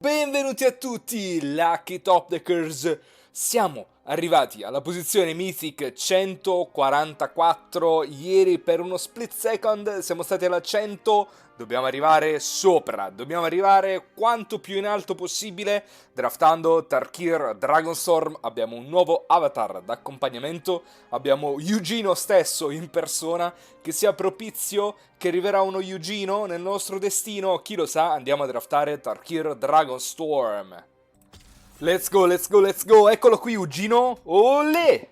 Benvenuti a tutti, Lucky Top Deckers! Siamo arrivati alla posizione Mythic 144. Ieri per uno split second siamo stati alla 100. Dobbiamo arrivare sopra, dobbiamo arrivare quanto più in alto possibile. Draftando Tarkir Dragonstorm abbiamo un nuovo avatar d'accompagnamento. Abbiamo Eugino stesso in persona, che sia propizio che arriverà uno Eugino nel nostro destino. Chi lo sa, andiamo a draftare Tarkir Dragonstorm. Let's go, let's go, let's go. Eccolo qui Eugino. Olè!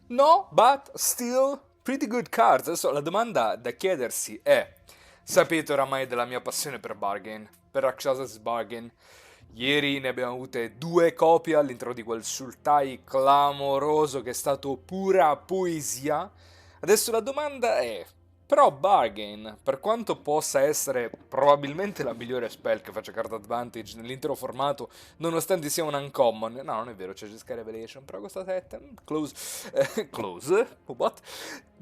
No, but still pretty good cards. Adesso la domanda da chiedersi è: sapete oramai della mia passione per bargain, per Rakshas's Bargain. Ieri ne abbiamo avute due copie all'interno di quel Sultai clamoroso che è stato pura poesia. Adesso la domanda è: però Bargain, per quanto possa essere probabilmente la migliore spell che faccia card advantage nell'intero formato, nonostante sia un uncommon, no, non è vero, c'è Jeskai Revelation, però costa 7, close, close, what?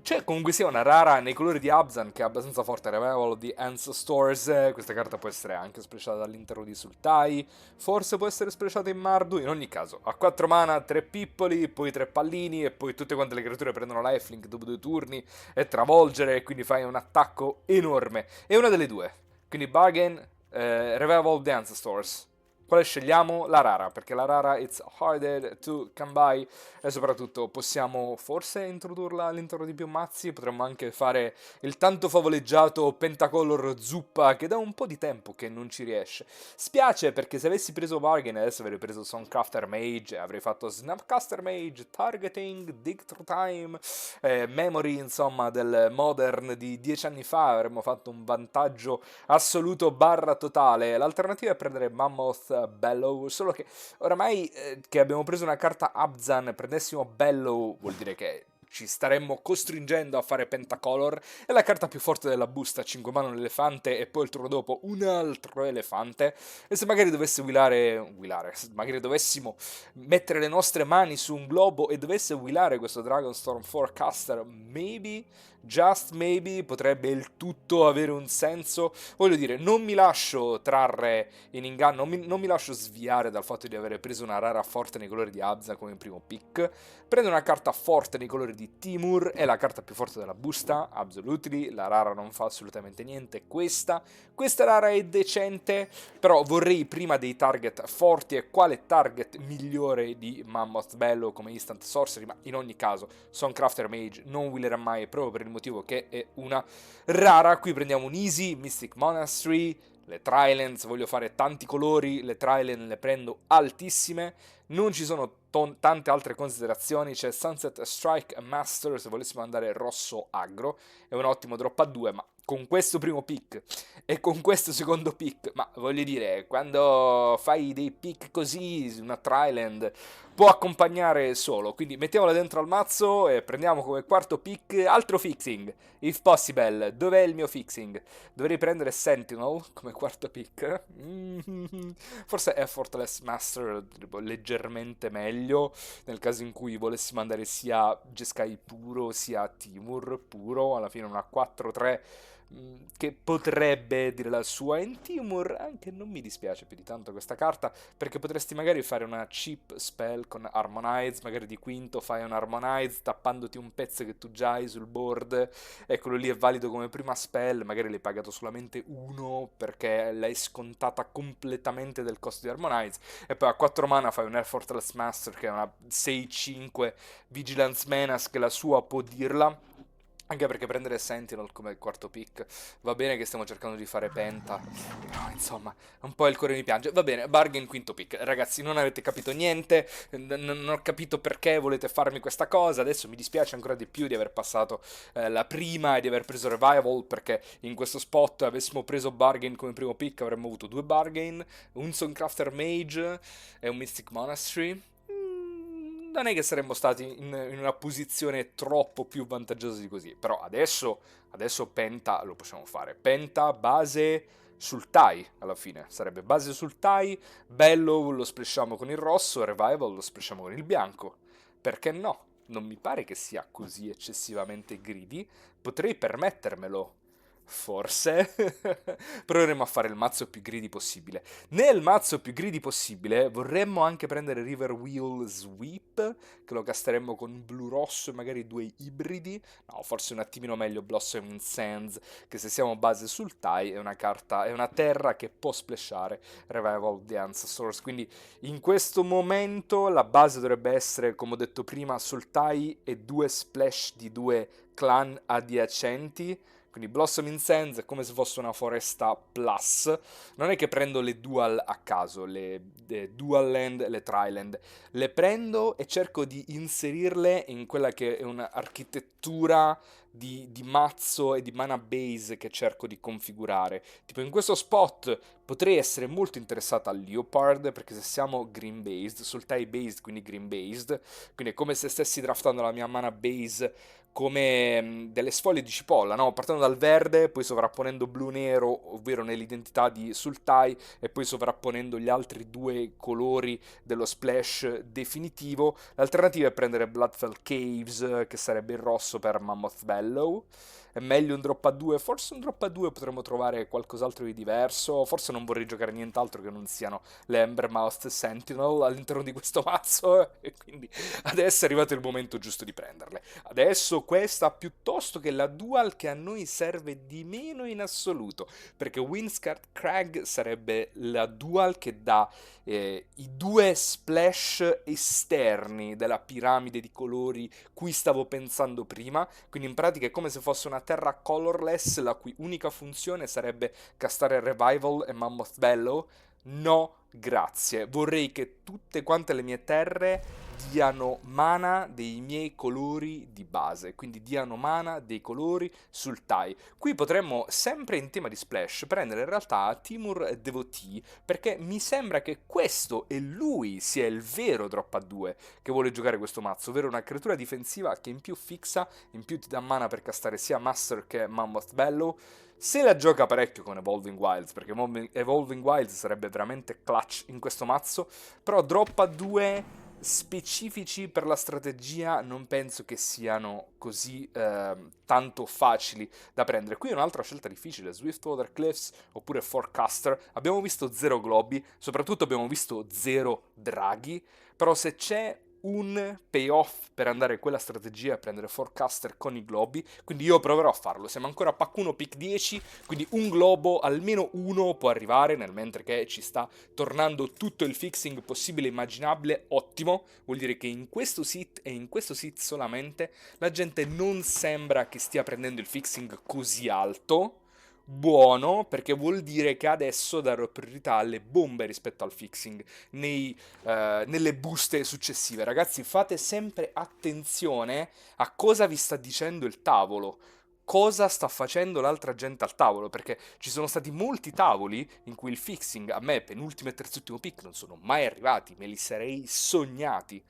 C'è comunque sia una rara nei colori di Abzan che è abbastanza forte, Revival di Ancestors. Questa carta può essere anche splashata dall'intero di Sultai, forse può essere splashata in Mardu. In ogni caso, a 4 mana, 3 pippoli, poi 3 pallini e poi tutte quante le creature prendono lifelink dopo 2 turni e travolgere, e quindi fai un attacco enorme. E una delle due, quindi Bargain, Revival di Ancestors. Quale scegliamo? La rara, perché la rara it's harder to come by e soprattutto possiamo forse introdurla all'interno di più mazzi. Potremmo anche fare il tanto favoleggiato Pentacolor zuppa che da un po' di tempo che non ci riesce. Spiace perché se avessi preso Bargain adesso avrei preso Songcrafter Mage, avrei fatto Snapcaster Mage, Targeting, Dig Through Time, Memory insomma del Modern di 10 anni fa, avremmo fatto un vantaggio assoluto barra totale. L'alternativa è prendere Mammoth Bellow, solo che oramai che abbiamo preso una carta Abzan, prendessimo Bellow vuol dire che ci staremmo costringendo a fare Pentacolor. È la carta più forte della busta, 5 mana un elefante e poi il turno dopo un altro elefante. E se magari dovesse se magari dovessimo mettere le nostre mani su un globo e dovesse willare questo Dragonstorm Forecaster, maybe, just maybe, potrebbe il tutto avere un senso. Voglio dire, non mi lascio trarre in inganno, non mi lascio sviare dal fatto di avere preso una rara forte nei colori di Abza come primo pick. Prendo una carta forte nei colori di Timur, è la carta più forte della busta, absolutely, la rara non fa assolutamente niente. Questa rara è decente, però vorrei prima dei target forti, e quale target migliore di Mammoth Bello come instant sorcery, ma in ogni caso Songcrafter Mage non willerà mai proprio per il motivo che è una rara. Qui prendiamo un easy Mystic Monastery, le Trilends, voglio fare tanti colori, le Trilend le prendo altissime, non ci sono tante altre considerazioni. C'è Sunset Strike Master se volessimo andare rosso aggro, è un ottimo drop a 2, ma con questo primo pick e con questo secondo pick, ma voglio dire, quando fai dei pick così, una Tryland può accompagnare solo, quindi mettiamola dentro al mazzo e prendiamo come quarto pick altro fixing, if possible. Dov'è il mio fixing? Dovrei prendere Sentinel come quarto pick. Forse Effortless Master leggermente meglio nel caso in cui volessimo andare sia Jeskai puro sia Timur puro. Alla fine una 4-3 che potrebbe dire la sua. In Timur anche non mi dispiace più di tanto questa carta, perché potresti magari fare una cheap spell con Harmonize, magari di quinto fai un Harmonize tappandoti un pezzo che tu già hai sul board, e quello lì è valido come prima spell, magari l'hai pagato solamente uno perché l'hai scontata completamente del costo di Harmonize, e poi a 4 mana fai un Effortless Master che è una 6-5 Vigilance Menace che la sua può dirla. Anche perché prendere Sentinel come quarto pick va bene che stiamo cercando di fare Penta, però insomma un po' il cuore mi piange. Va bene, Bargain quinto pick. Ragazzi, non avete capito niente, non ho capito perché volete farmi questa cosa. Adesso mi dispiace ancora di più di aver passato la prima e di aver preso Revival, perché in questo spot avessimo preso Bargain come primo pick avremmo avuto due Bargain, un Songcrafter Mage e un Mystic Monastery. Non è che saremmo stati in una posizione troppo più vantaggiosa di così, però adesso Penta lo possiamo fare. Penta base sul Tai, alla fine sarebbe base sul Tai, Bello lo splashiamo con il rosso, Revival lo splashiamo con il bianco. Perché no? Non mi pare che sia così eccessivamente greedy, potrei permettermelo. Forse proveremo a fare il mazzo più greedy possibile. Nel mazzo più greedy possibile vorremmo anche prendere River Wheel Sweep, che lo casteremmo con blu rosso e magari due ibridi. No, forse un attimino meglio Blossoming Sands, che se siamo base sul Tai è una carta, è una terra che può splashare Revival of the Ancestors. Quindi in questo momento la base dovrebbe essere, come ho detto prima, sul Tai e due splash di due clan adiacenti. Quindi Blossoming Sands è come se fosse una foresta plus. Non è che prendo le dual a caso, le dual land, le tri-land. Le prendo e cerco di inserirle in quella che è un'architettura di mazzo e di mana base che cerco di configurare. Tipo in questo spot potrei essere molto interessato al Leopard, perché se siamo green based, sul tie based, quindi green based, quindi è come se stessi draftando la mia mana base come delle sfoglie di cipolla, no? Partendo dal verde, poi sovrapponendo blu-nero, ovvero nell'identità di Sultai, e poi sovrapponendo gli altri due colori dello splash definitivo. L'alternativa è prendere Bloodfell Caves, che sarebbe il rosso per Mammoth Bellow. È meglio un drop a 2, forse un drop a 2 potremmo trovare qualcos'altro di diverso, forse non vorrei giocare nient'altro che non siano le Embermouth Sentinel all'interno di questo mazzo, e quindi adesso è arrivato il momento giusto di prenderle. Adesso questa piuttosto che la dual che a noi serve di meno in assoluto, perché Windscard Crag sarebbe la dual che dà i due splash esterni della piramide di colori cui stavo pensando prima, quindi in pratica è come se fosse una terra colorless la cui unica funzione sarebbe castare Revival e Mammoth Bellow. No, grazie. Vorrei che tutte quante le mie terre diano mana dei miei colori di base, quindi diano mana dei colori sul Tai. Qui potremmo, sempre in tema di splash, prendere in realtà Timur Devotee, perché mi sembra che questo e lui sia il vero drop a 2 che vuole giocare questo mazzo, ovvero una creatura difensiva che in più fixa, in più ti dà mana per castare sia Master che Mammoth Bellow. Se la gioca parecchio con Evolving Wilds, perché Evolving Wilds sarebbe veramente clutch in questo mazzo, però drop a 2 specifici per la strategia non penso che siano così tanto facili da prendere. Qui è un'altra scelta difficile, Swiftwater Cliffs oppure Forecaster. Abbiamo visto 0 globi, soprattutto abbiamo visto 0 draghi, però se c'è un payoff per andare a quella strategia e prendere Forecaster con i globi, quindi io proverò a farlo. Siamo ancora pack 1, pick 10, quindi un globo, almeno uno può arrivare, nel mentre che ci sta tornando tutto il fixing possibile e immaginabile. Ottimo, vuol dire che in questo sit e in questo sit solamente la gente non sembra che stia prendendo il fixing così alto. Buono, perché vuol dire che adesso darò priorità alle bombe rispetto al fixing nelle buste successive. Ragazzi, fate sempre attenzione a cosa vi sta dicendo il tavolo, cosa sta facendo l'altra gente al tavolo, perché ci sono stati molti tavoli in cui il fixing a me, penultimo e terzultimo pick, non sono mai arrivati, me li sarei sognati.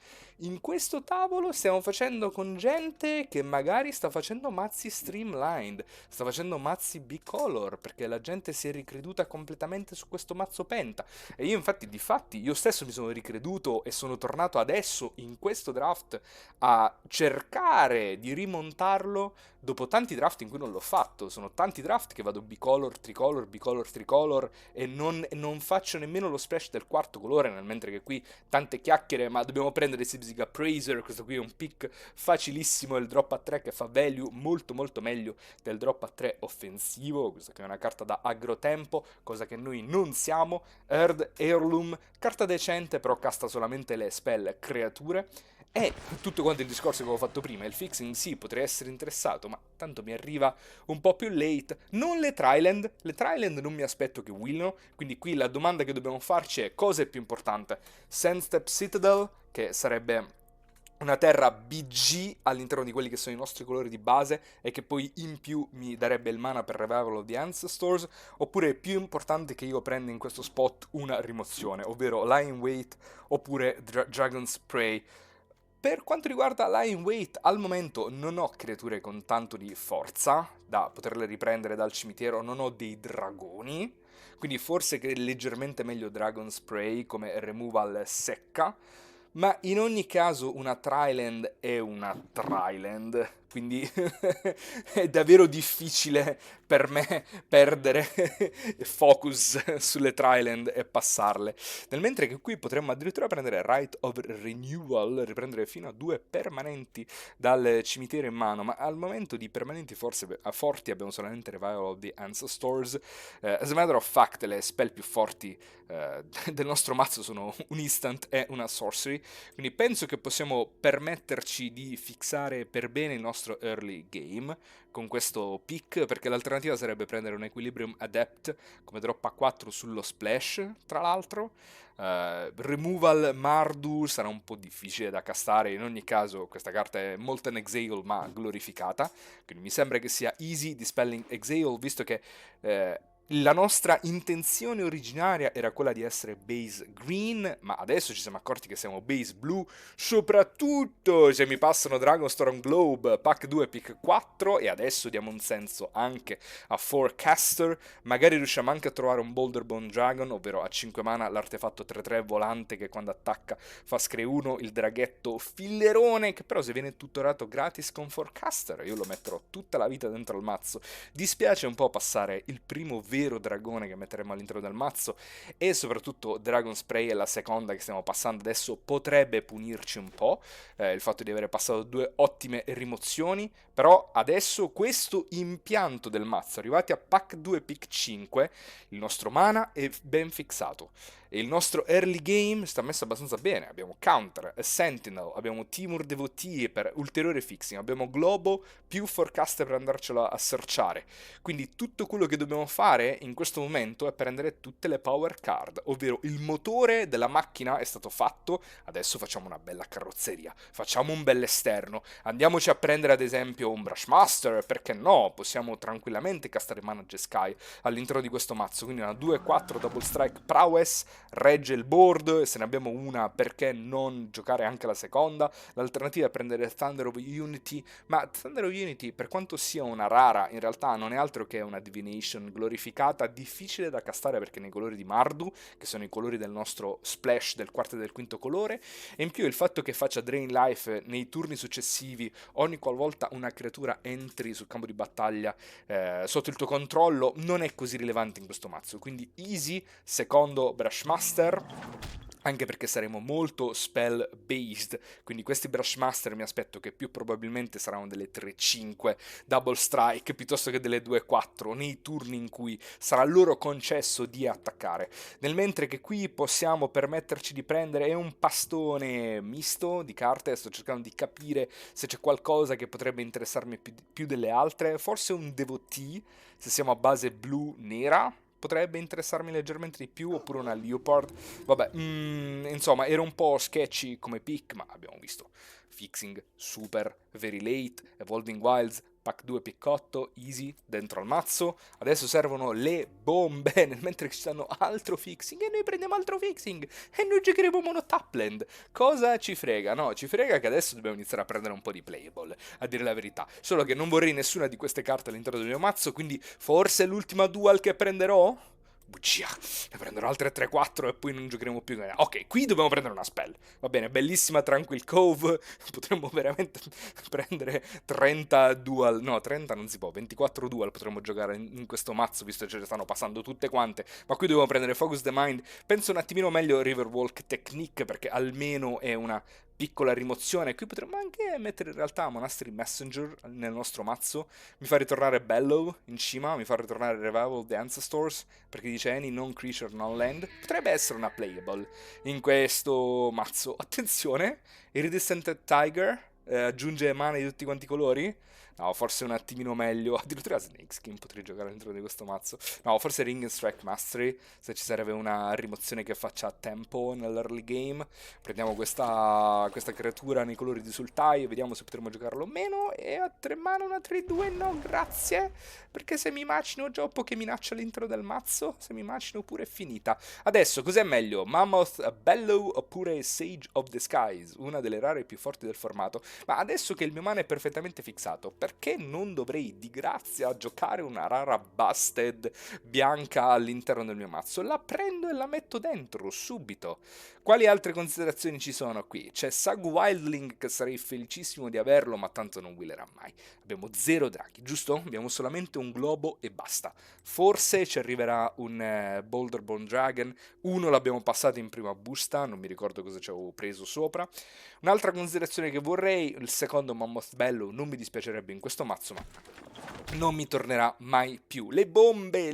In questo tavolo stiamo facendo con gente che magari sta facendo mazzi streamlined, sta facendo mazzi bicolor, perché la gente si è ricreduta completamente su questo mazzo penta. E io infatti, difatti, io stesso mi sono ricreduto e sono tornato adesso in questo draft a cercare di rimontarlo dopo tanti draft in cui non l'ho fatto. Sono tanti draft che vado bicolor, tricolor, bicolor, tricolor e non faccio nemmeno lo splash del quarto colore, nel mentre che qui tante chiacchiere, ma dobbiamo prendere Sibziga Appraiser, questo qui è un pick facilissimo, è il drop a 3 che fa value molto molto meglio del drop a 3 offensivo, questa che è una carta da agrotempo, cosa che noi non siamo. Earth Heirloom, carta decente, però casta solamente le spell creature. E tutto quanto il discorso che avevo fatto prima, il fixing sì, potrei essere interessato, ma tanto mi arriva un po' più late. Non le Tryland non mi aspetto che willino, quindi qui la domanda che dobbiamo farci è cosa è più importante? Sandstep Citadel, che sarebbe una terra BG all'interno di quelli che sono i nostri colori di base e che poi in più mi darebbe il mana per Revival of the Ancestors, oppure è più importante che io prenda in questo spot una rimozione, ovvero Lying Wait oppure Dragon's Prey. Per quanto riguarda Lying Wait, al momento non ho creature con tanto di forza da poterle riprendere dal cimitero, non ho dei dragoni, quindi forse che è leggermente meglio Dragon Spray come removal secca, ma in ogni caso una Tryland è una Tryland, quindi è davvero difficile per me perdere focus sulle Triland e passarle. Nel mentre che qui potremmo addirittura prendere Right of Renewal, riprendere fino a 2 permanenti dal cimitero in mano, ma al momento di permanenti forse forti abbiamo solamente Revival of the Ancestors. As a matter of fact, le spell più forti del nostro mazzo sono un instant e una sorcery, quindi penso che possiamo permetterci di fissare per bene il nostro early game con questo pick, perché l'alternativa sarebbe prendere un Equilibrium Adept come drop a 4 sullo splash, tra l'altro. Removal Mardu sarà un po' difficile da castare, in ogni caso questa carta è Molten Exile ma glorificata, quindi mi sembra che sia easy Dispelling Exile, visto che la nostra intenzione originaria era quella di essere base green, ma adesso ci siamo accorti che siamo base blue, soprattutto se mi passano Dragonstorm Globe, pack 2, pick 4, e adesso diamo un senso anche a Forecaster, magari riusciamo anche a trovare un Boulder Bone Dragon, ovvero a 5 mana l'artefatto 3-3 volante che quando attacca fa scre 1, il draghetto fillerone, che però se viene tutorato gratis con Forecaster io lo metterò tutta la vita dentro il mazzo. Dispiace un po' passare il primo vero dragone che metteremo all'interno del mazzo, e soprattutto Dragon Spray è la seconda che stiamo passando adesso, potrebbe punirci un po' il fatto di aver passato 2 ottime rimozioni, però adesso questo impianto del mazzo, arrivati a pack 2 pick 5, il nostro mana è ben fissato e il nostro early game sta messo abbastanza bene. Abbiamo Counter, Sentinel, abbiamo Timur Devotee per ulteriore fixing, abbiamo Globo più Forecaster per andarcelo a searchare, quindi tutto quello che dobbiamo fare in questo momento è prendere tutte le power card, ovvero il motore della macchina è stato fatto, adesso facciamo una bella carrozzeria, facciamo un bel esterno, andiamoci a prendere ad esempio un Brushmaster, perché no, possiamo tranquillamente castare Mana Jeskai all'interno di questo mazzo, quindi una 2-4 Double Strike Prowess regge il board, se ne abbiamo una perché non giocare anche la seconda, l'alternativa è prendere Thunder of Unity, ma Thunder of Unity per quanto sia una rara in realtà non è altro che una Divination glorificata, difficile da castare perché nei colori di Mardu, che sono i colori del nostro splash del quarto e del quinto colore, e in più il fatto che faccia Drain Life nei turni successivi ogni qualvolta una creatura entri sul campo di battaglia sotto il tuo controllo non è così rilevante in questo mazzo, quindi easy, secondo Brushmaster, anche perché saremo molto spell based, quindi questi Brushmaster mi aspetto che più probabilmente saranno delle 3-5 double strike piuttosto che delle 2-4 nei turni in cui sarà loro concesso di attaccare, nel mentre che qui possiamo permetterci di prendere un pastone misto di carte. Sto cercando di capire se c'è qualcosa che potrebbe interessarmi più delle altre, forse un Devotee se siamo a base blu nera potrebbe interessarmi leggermente di più, oppure una Leopard. Vabbè, insomma, era un po' sketchy come pick, ma abbiamo visto fixing super, very late, Evolving Wilds, pack 2 pick 8, easy, dentro al mazzo. Adesso servono le bombe, nel mentre ci stanno altro fixing, e noi prendiamo altro fixing, e noi giocheremo mono Tapland. Cosa ci frega? No, ci frega che adesso dobbiamo iniziare a prendere un po' di playable, a dire la verità. Solo che non vorrei nessuna di queste carte all'interno del mio mazzo, quindi forse l'ultima dual che prenderò? Bugia, ne prenderò altre 3-4 e poi non giocheremo più. Ok, qui dobbiamo prendere una spell. Va bene, bellissima Tranquil Cove. Potremmo veramente prendere 30 dual. No, 30 non si può, 24 dual potremmo giocare in questo mazzo, visto che ce ne stanno passando tutte quante. Ma qui dobbiamo prendere Focus the Mind. Penso un attimino meglio Riverwalk Technique, perché almeno è una piccola rimozione. Qui potremmo anche mettere in realtà Monastery Messenger nel nostro mazzo. Mi fa ritornare Bellow in cima, mi fa ritornare Revival of the Ancestors, perché dice any non creature non land. Potrebbe essere una playable in questo mazzo. Attenzione, Iridescent Tiger aggiunge mana di tutti quanti i colori. No, forse un attimino meglio. Addirittura Snakeskin potrei giocare all'interno di questo mazzo. No, forse Ring and Strike Mastery, se ci serve una rimozione che faccia tempo nell'early game. Prendiamo questa creatura nei colori di Sultai e vediamo se potremo giocarlo o meno. E a 3 mana una 3-2, no grazie. Perché se mi macino Gioppo che minaccia all'interno del mazzo, se mi macino pure è finita. Adesso, cos'è meglio? Mammoth Bellow oppure Sage of the Skies? Una delle rare più forti del formato. Ma adesso che il mio mana è perfettamente fissato, perché non dovrei di grazia giocare una rara Busted bianca all'interno del mio mazzo? La prendo e la metto dentro subito. Quali altre considerazioni ci sono qui? C'è Sag Wildling, che sarei felicissimo di averlo, ma tanto non willerà mai. Abbiamo 0 draghi, giusto? Abbiamo solamente un globo e basta. Forse ci arriverà un Boulderborn Dragon. Uno l'abbiamo passato in prima busta, non mi ricordo cosa ci avevo preso sopra. Un'altra considerazione che vorrei, il secondo Mammoth Bello non mi dispiacerebbe in questo mazzo, ma non mi tornerà mai più. Le bombe,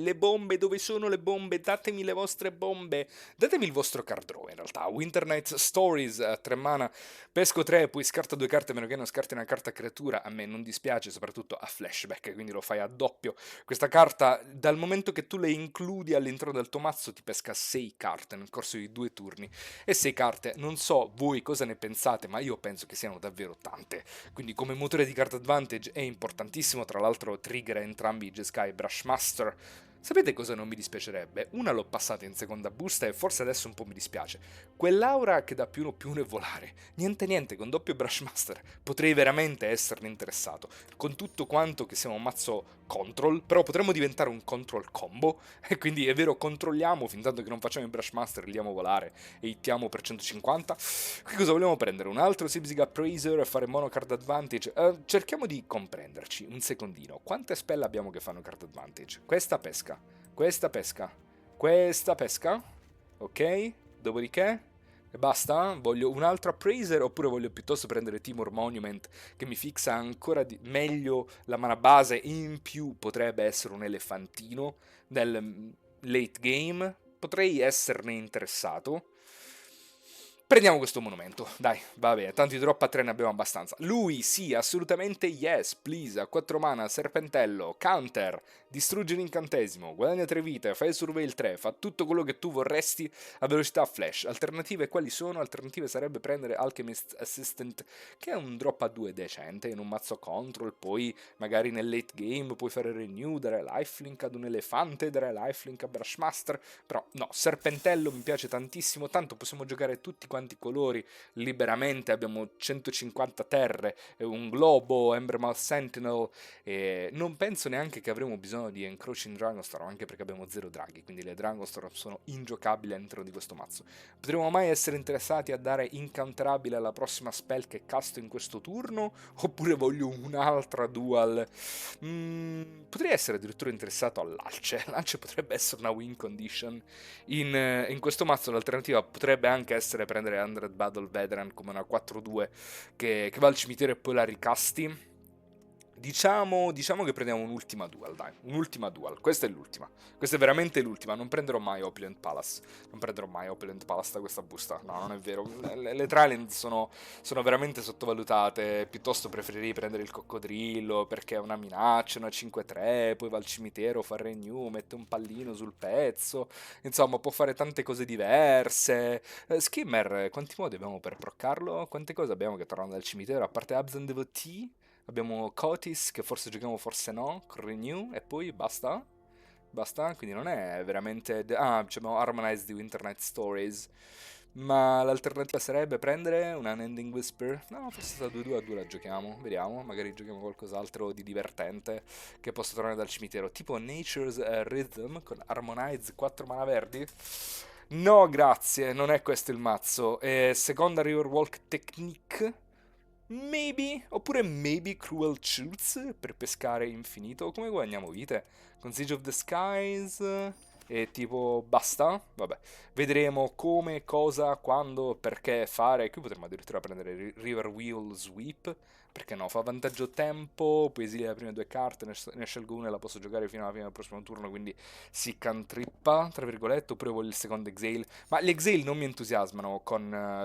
dove sono le bombe? Datemi le vostre bombe. Datemi il vostro card draw, in realtà. Winter Night Stories, 3 mana, pesco 3, poi scarta 2 carte, a meno che non scarti una carta creatura. A me non dispiace, soprattutto a flashback, quindi lo fai a doppio. Questa carta, dal momento che tu le includi all'interno del tuo mazzo, ti pesca 6 carte nel corso di 2 turni. E 6 carte, non so voi cosa ne pensate, ma io penso che siano davvero tante. Quindi come motore di card advantage è importantissimo, tra l'altro trigger entrambi i Jeskai Brushmaster. Sapete cosa non mi dispiacerebbe? Una l'ho passata in seconda busta e forse adesso un po' mi dispiace. Quell'aura che dà +1/+1 e volare. Niente, con doppio Brushmaster potrei veramente esserne interessato. Con tutto quanto che siamo un mazzo control, però potremmo diventare un control combo. E quindi è vero, controlliamo fin tanto che non facciamo il Brushmaster, liamo volare e hittiamo per 150. Qui cosa vogliamo prendere? Un altro Sibsig Appraiser e fare mono card advantage? Cerchiamo di comprenderci un secondino. Quante spell abbiamo che fanno card advantage? Questa pesca. Questa pesca, ok, dopodiché e basta? Voglio un altro Appraiser oppure voglio piuttosto prendere Timor Monument che mi fixa ancora meglio la mana base, in più potrebbe essere un elefantino del late game, potrei esserne interessato. Prendiamo questo monumento, dai, va bene, tanti drop a 3 ne abbiamo abbastanza. Lui, sì, assolutamente yes, please, a 4 mana, serpentello, counter, distrugge l'incantesimo, guadagna 3 vite, fai surveil 3, fa tutto quello che tu vorresti a velocità flash. Alternative quali sono? Alternative sarebbe prendere Alchemist Assistant, che è un drop a 2 decente, in un mazzo control, poi magari nel late game puoi fare renew, dare lifelink ad un elefante, dare lifelink a Brushmaster, però no, serpentello mi piace tantissimo, tanto possiamo giocare tutti quanti i colori liberamente, abbiamo 150 terre, un globo, Embermouth Sentinel, e non penso neanche che avremo bisogno di Encroaching Dragonstorm, anche perché abbiamo 0 draghi, quindi le Dragonstorm sono ingiocabili all'interno di questo mazzo. Potremmo mai essere interessati a dare incounterabile alla prossima spell che casto in questo turno, oppure voglio un'altra dual? Potrei essere addirittura interessato all'Alce, l'Alce potrebbe essere una win condition. In questo mazzo l'alternativa potrebbe anche essere prendere 100 Battle Veteran come una 4-2 che va al cimitero e poi la ricasti. Diciamo che prendiamo un'ultima dual, dai, un'ultima dual, questa è l'ultima, questa è veramente l'ultima, non prenderò mai Opulent Palace, non prenderò mai Opulent Palace da questa busta, no, non è vero, le Tryland sono veramente sottovalutate, piuttosto preferirei prendere il coccodrillo perché è una minaccia, una 5-3, poi va al cimitero, fa renew, mette un pallino sul pezzo, insomma può fare tante cose diverse. Skimmer, quanti modi abbiamo per proccarlo? Quante cose abbiamo che tornano dal cimitero, a parte Absent Devotee? Abbiamo Cotis, che forse giochiamo, forse no, con Renew, e poi basta. Basta, quindi non è veramente... abbiamo Harmonized di Winter Night Stories. Ma l'alternativa sarebbe prendere una Unending Whisper. No, forse sta 2-2 a 2 la giochiamo. Vediamo, magari giochiamo qualcos'altro di divertente che possa tornare dal cimitero. Tipo Nature's Rhythm con Harmonize 4 mana verdi. No, grazie, non è questo il mazzo. Seconda Riverwalk Technique. Maybe, oppure maybe Cruel Shoots per pescare infinito. Come guadagniamo vite? Con Siege of the Skies e tipo basta? Vabbè, vedremo come, cosa, quando, perché fare. Qui potremmo addirittura prendere River Wheel Sweep. Perché no? Fa vantaggio tempo, poi esilia le prime 2 carte, ne scelgo una e la posso giocare fino alla fine del prossimo turno, quindi si cantrippa, tra virgolette, oppure voglio il secondo Exile. Ma gli Exile non mi entusiasmano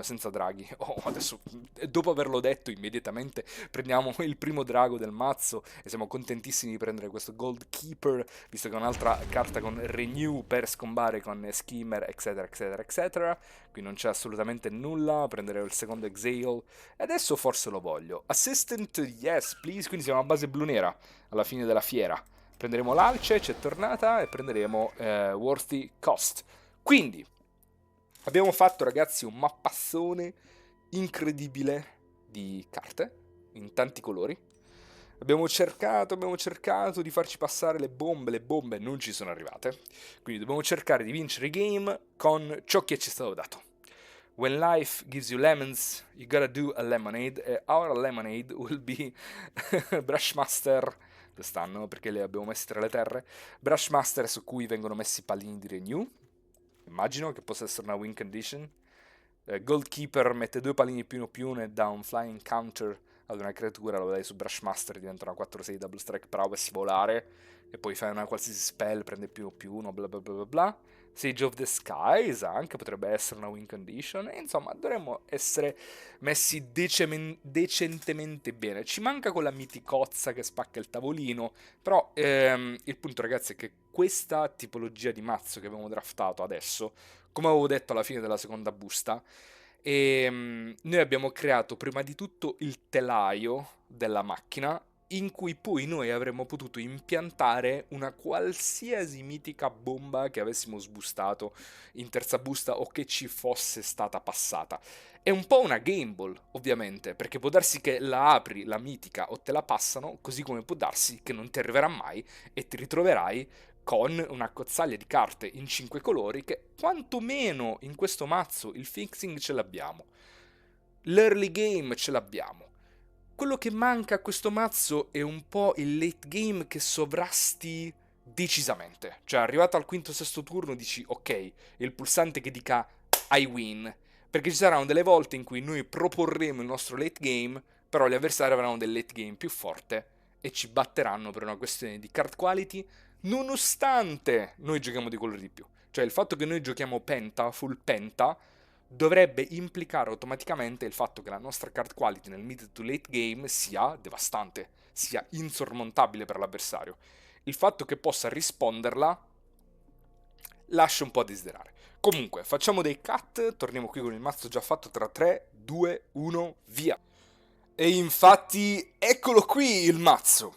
senza draghi. Oh, adesso, dopo averlo detto, immediatamente prendiamo il primo drago del mazzo e siamo contentissimi di prendere questo Gold Keeper, visto che è un'altra carta con Renew per scombare con Skimmer, eccetera, eccetera, eccetera. Qui non c'è assolutamente nulla, prenderò il secondo Exile e adesso forse lo voglio. Assistant, yes, please, quindi siamo a base blu-nera alla fine della fiera. Prenderemo l'Alce, c'è tornata, e prenderemo Worthy Cost. Quindi, abbiamo fatto, ragazzi, un mappazzone incredibile di carte, in tanti colori. Abbiamo cercato di farci passare le bombe non ci sono arrivate. Quindi dobbiamo cercare di vincere i game con ciò che ci è stato dato. When life gives you lemons, you gotta do a lemonade. E our lemonade will be Brushmaster quest'anno, perché le abbiamo messe tra le terre. Brushmaster su cui vengono messi pallini di Renew. Immagino che possa essere una win condition. Goldkeeper mette 2 pallini più e dà un flying counter ad una creatura, lo dai su Brushmaster, diventa una 4-6 double strike prowess volare, e poi fai una qualsiasi spell, prende +1, bla bla bla bla bla. Sage of the Skies anche potrebbe essere una win condition, e insomma dovremmo essere messi decentemente bene. Ci manca quella miticozza che spacca il tavolino, però il punto ragazzi è che questa tipologia di mazzo che abbiamo draftato adesso, come avevo detto alla fine della seconda busta, noi abbiamo creato prima di tutto il telaio della macchina in cui poi noi avremmo potuto impiantare una qualsiasi mitica bomba che avessimo sbustato in terza busta o che ci fosse stata passata. È un po' una game ball, ovviamente, perché può darsi che la apri, la mitica, o te la passano, così come può darsi che non ti arriverà mai e ti ritroverai con una cozzaglia di carte in 5 colori che quantomeno in questo mazzo il fixing ce l'abbiamo. L'early game ce l'abbiamo. Quello che manca a questo mazzo è un po' il late game che sovrasti decisamente. Cioè, arrivato al quinto o sesto turno dici ok, il pulsante che dica I win. Perché ci saranno delle volte in cui noi proporremo il nostro late game, però gli avversari avranno del late game più forte e ci batteranno per una questione di card quality, nonostante noi giochiamo di colori di più. Cioè, il fatto che noi giochiamo penta, full penta, dovrebbe implicare automaticamente il fatto che la nostra card quality nel mid to late game sia devastante, sia insormontabile per l'avversario. Il fatto che possa risponderla lascia un po' a desiderare. Comunque, facciamo dei cut, torniamo qui con il mazzo già fatto tra 3, 2, 1, via. E infatti, eccolo qui il mazzo.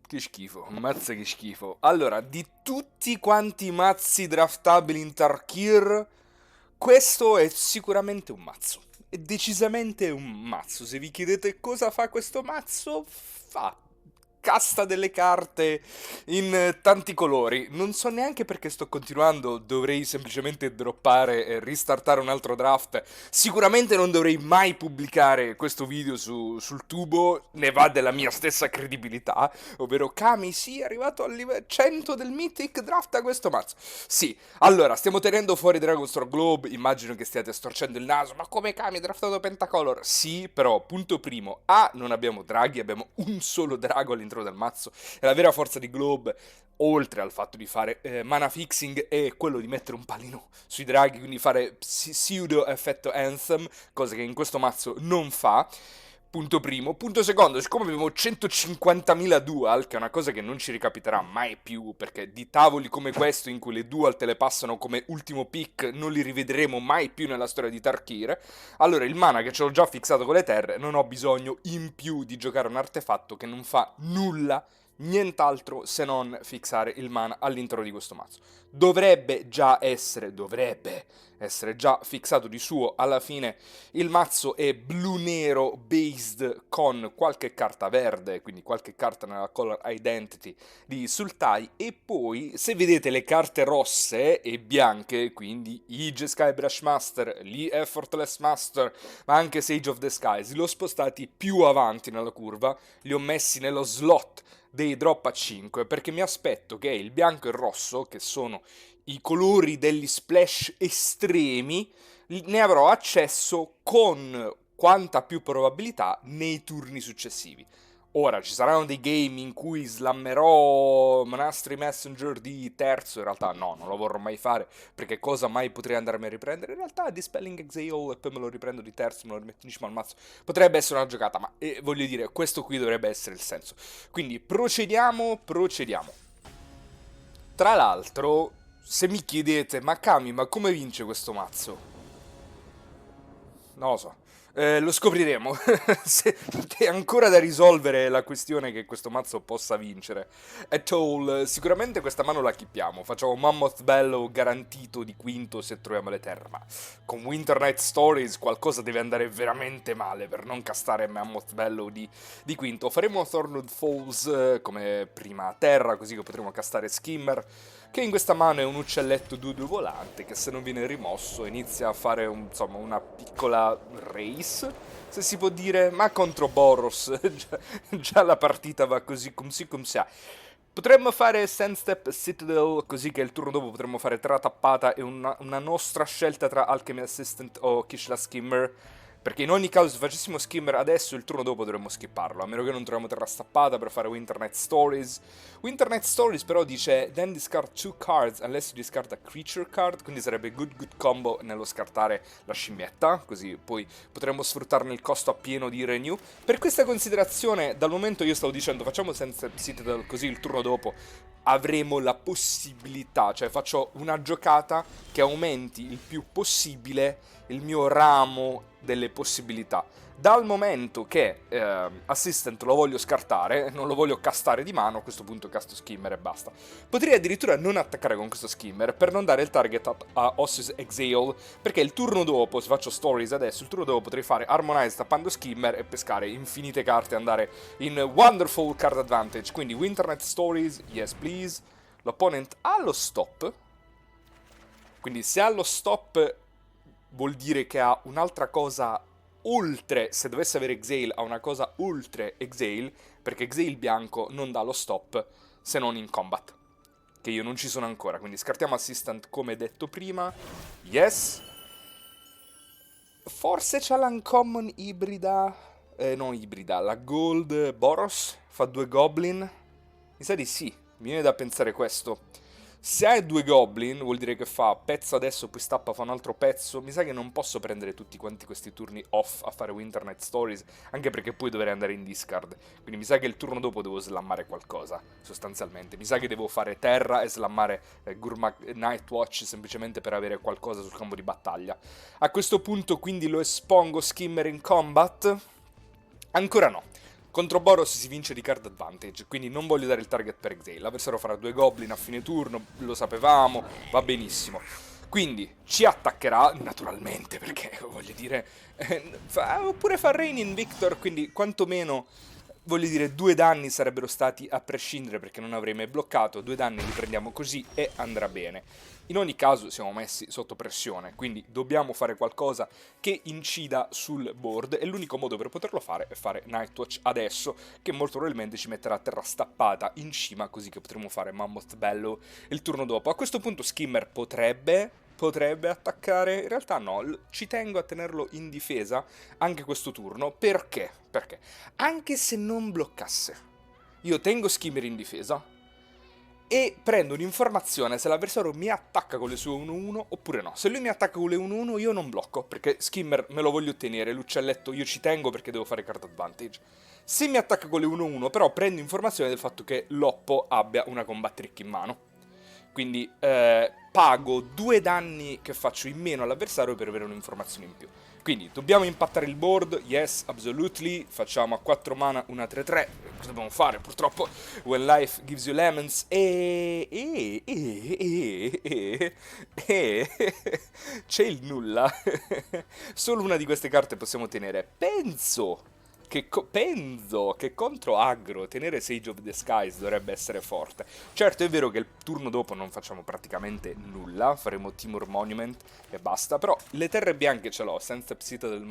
Che schifo, mazza che schifo. Allora, di tutti quanti i mazzi draftabili in Tarkir, questo è sicuramente un mazzo. È decisamente un mazzo. Se vi chiedete cosa fa questo mazzo, fa casta delle carte in tanti colori. Non so neanche perché sto continuando, dovrei semplicemente droppare e ristartare un altro draft. Sicuramente non dovrei mai pubblicare questo video sul tubo, ne va della mia stessa credibilità, ovvero Kami, sì, è arrivato al livello 100 del Mythic, drafta questo mazzo. Sì, allora, stiamo tenendo fuori Dragonstar Globe, immagino che stiate storcendo il naso, ma come Kami ha draftato Pentacolor? Sì, però, punto primo, A, non abbiamo draghi, abbiamo un solo drago all'interno del mazzo, e la vera forza di Globe, oltre al fatto di fare mana fixing, è quello di mettere un pallino sui draghi, quindi fare pseudo effetto Anthem, cosa che in questo mazzo non fa. Punto primo. Punto secondo, siccome abbiamo 150.000 dual, che è una cosa che non ci ricapiterà mai più, perché di tavoli come questo in cui le dual te le passano come ultimo pick non li rivedremo mai più nella storia di Tarkir, allora il mana che ce l'ho già fissato con le terre, non ho bisogno in più di giocare un artefatto che non fa nulla, nient'altro se non fissare il mana all'interno di questo mazzo. Dovrebbe essere già fissato di suo. Alla fine il mazzo è blu-nero based con qualche carta verde, quindi qualche carta nella color identity di Sultai, e poi se vedete le carte rosse e bianche, quindi Ige Sky Brushmaster, Lee Effortless Master, ma anche Sage of the Skies, li ho spostati più avanti nella curva, li ho messi nello slot dei drop a 5, perché mi aspetto che il bianco e il rosso, che sono i colori degli splash estremi, ne avrò accesso con quanta più probabilità nei turni successivi. Ora, ci saranno dei game in cui slammerò Monastri Messenger di terzo, in realtà no, non lo vorrò mai fare, perché cosa mai potrei andarmi a riprendere? In realtà Dispelling Exile e poi me lo riprendo di terzo, me lo rimetto in cima al mazzo. Potrebbe essere una giocata, ma voglio dire, questo qui dovrebbe essere il senso. Quindi procediamo. Tra l'altro, se mi chiedete, ma Kami, ma come vince questo mazzo? Non lo so. Lo scopriremo. È ancora da risolvere la questione che questo mazzo possa vincere. At all, sicuramente questa mano la chippiamo. Facciamo Mammoth Bellow garantito di quinto se troviamo le terre. Ma con Winter Night Stories qualcosa deve andare veramente male per non castare Mammoth Bellow di quinto. Faremo Thornwood Falls come prima terra, così che potremo castare Skimmer, che in questa mano è un uccelletto dudu volante che se non viene rimosso inizia a fare insomma una piccola race, se si può dire, ma contro Boros già la partita va così come si come sa. Potremmo fare Sandstep Citadel, così che il turno dopo potremmo fare tra tappata e una nostra scelta tra Alchemy Assistant o Kishla Skimmer. Perché in ogni caso se facessimo Skimmer adesso il turno dopo dovremmo skipparlo, a meno che non troviamo terra stappata per fare Winter Night Stories. Winter Night Stories però dice then discard 2 cards unless you discard a creature card, quindi sarebbe good combo nello scartare la scimmietta, così poi potremmo sfruttarne il costo appieno di Renew. Per questa considerazione, dal momento io stavo dicendo facciamo senza Citadel, così il turno dopo avremo la possibilità, cioè faccio una giocata che aumenti il più possibile il mio ramo delle possibilità. Dal momento che Assistant lo voglio scartare, non lo voglio castare di mano, a questo punto casto Skimmer e basta. Potrei addirittura non attaccare con questo Skimmer per non dare il target a Osseous Exhale, perché il turno dopo, se faccio Stories adesso, il turno dopo potrei fare Harmonize tappando Skimmer e pescare infinite carte e andare in Wonderful Card Advantage. Quindi Winter Night Stories, yes please. L'opponent ha lo stop, quindi se ha lo stop vuol dire che ha un'altra cosa oltre, se dovesse avere Exhale, ha una cosa oltre Exhale, perché Exhale bianco non dà lo stop se non in combat, che io non ci sono ancora, quindi scartiamo Assistant come detto prima, yes. Forse c'ha l'uncommon ibrida, non ibrida, la gold Boros, fa 2 goblin, mi sa di sì, mi viene da pensare questo. Se hai 2 goblin, vuol dire che fa pezzo adesso, poi stappa, fa un altro pezzo. Mi sa che non posso prendere tutti quanti questi turni off a fare Winter Night Stories, anche perché poi dovrei andare in discard. Quindi mi sa che il turno dopo devo slammare qualcosa, sostanzialmente. Mi sa che devo fare terra e slammare Gurmag Nightwatch semplicemente per avere qualcosa sul campo di battaglia. A questo punto quindi lo espongo Skimmer in combat? Ancora no. Contro Boros si vince di card advantage, quindi non voglio dare il target per Exhale. L'avversario farà 2 goblin a fine turno, lo sapevamo, va benissimo. Quindi ci attaccherà, naturalmente, perché voglio dire... oppure fa Rain in Victor, quindi quantomeno... Voglio dire, 2 danni sarebbero stati a prescindere perché non avrei mai bloccato, 2 danni li prendiamo così e andrà bene. In ogni caso siamo messi sotto pressione, quindi dobbiamo fare qualcosa che incida sul board e l'unico modo per poterlo fare è fare Nightwatch adesso, che molto probabilmente ci metterà a terra stappata in cima, così che potremo fare Mammoth Bellow il turno dopo. A questo punto Skimmer potrebbe attaccare, in realtà no, ci tengo a tenerlo in difesa anche questo turno, perché? Perché? Anche se non bloccasse, io tengo Skimmer in difesa e prendo un'informazione se l'avversario mi attacca con le sue 1-1 oppure no. Se lui mi attacca con le 1-1 io non blocco, perché Skimmer me lo voglio ottenere, l'uccelletto io ci tengo perché devo fare card advantage. Se mi attacca con le 1-1 però prendo informazione del fatto che Loppo abbia una combat trick in mano. Quindi pago 2 danni che faccio in meno all'avversario per avere un'informazione in più. Quindi dobbiamo impattare il board, yes, absolutely, facciamo a 4 mana una 3-3, cosa dobbiamo fare purtroppo? When life gives you lemons, c'è il nulla, solo una di queste carte possiamo tenere, penso che contro aggro tenere Sage of the Skies dovrebbe essere forte. Certo è vero che il turno dopo non facciamo praticamente nulla, faremo Timur Monument e basta, però le terre bianche ce l'ho, Sandstep Citadel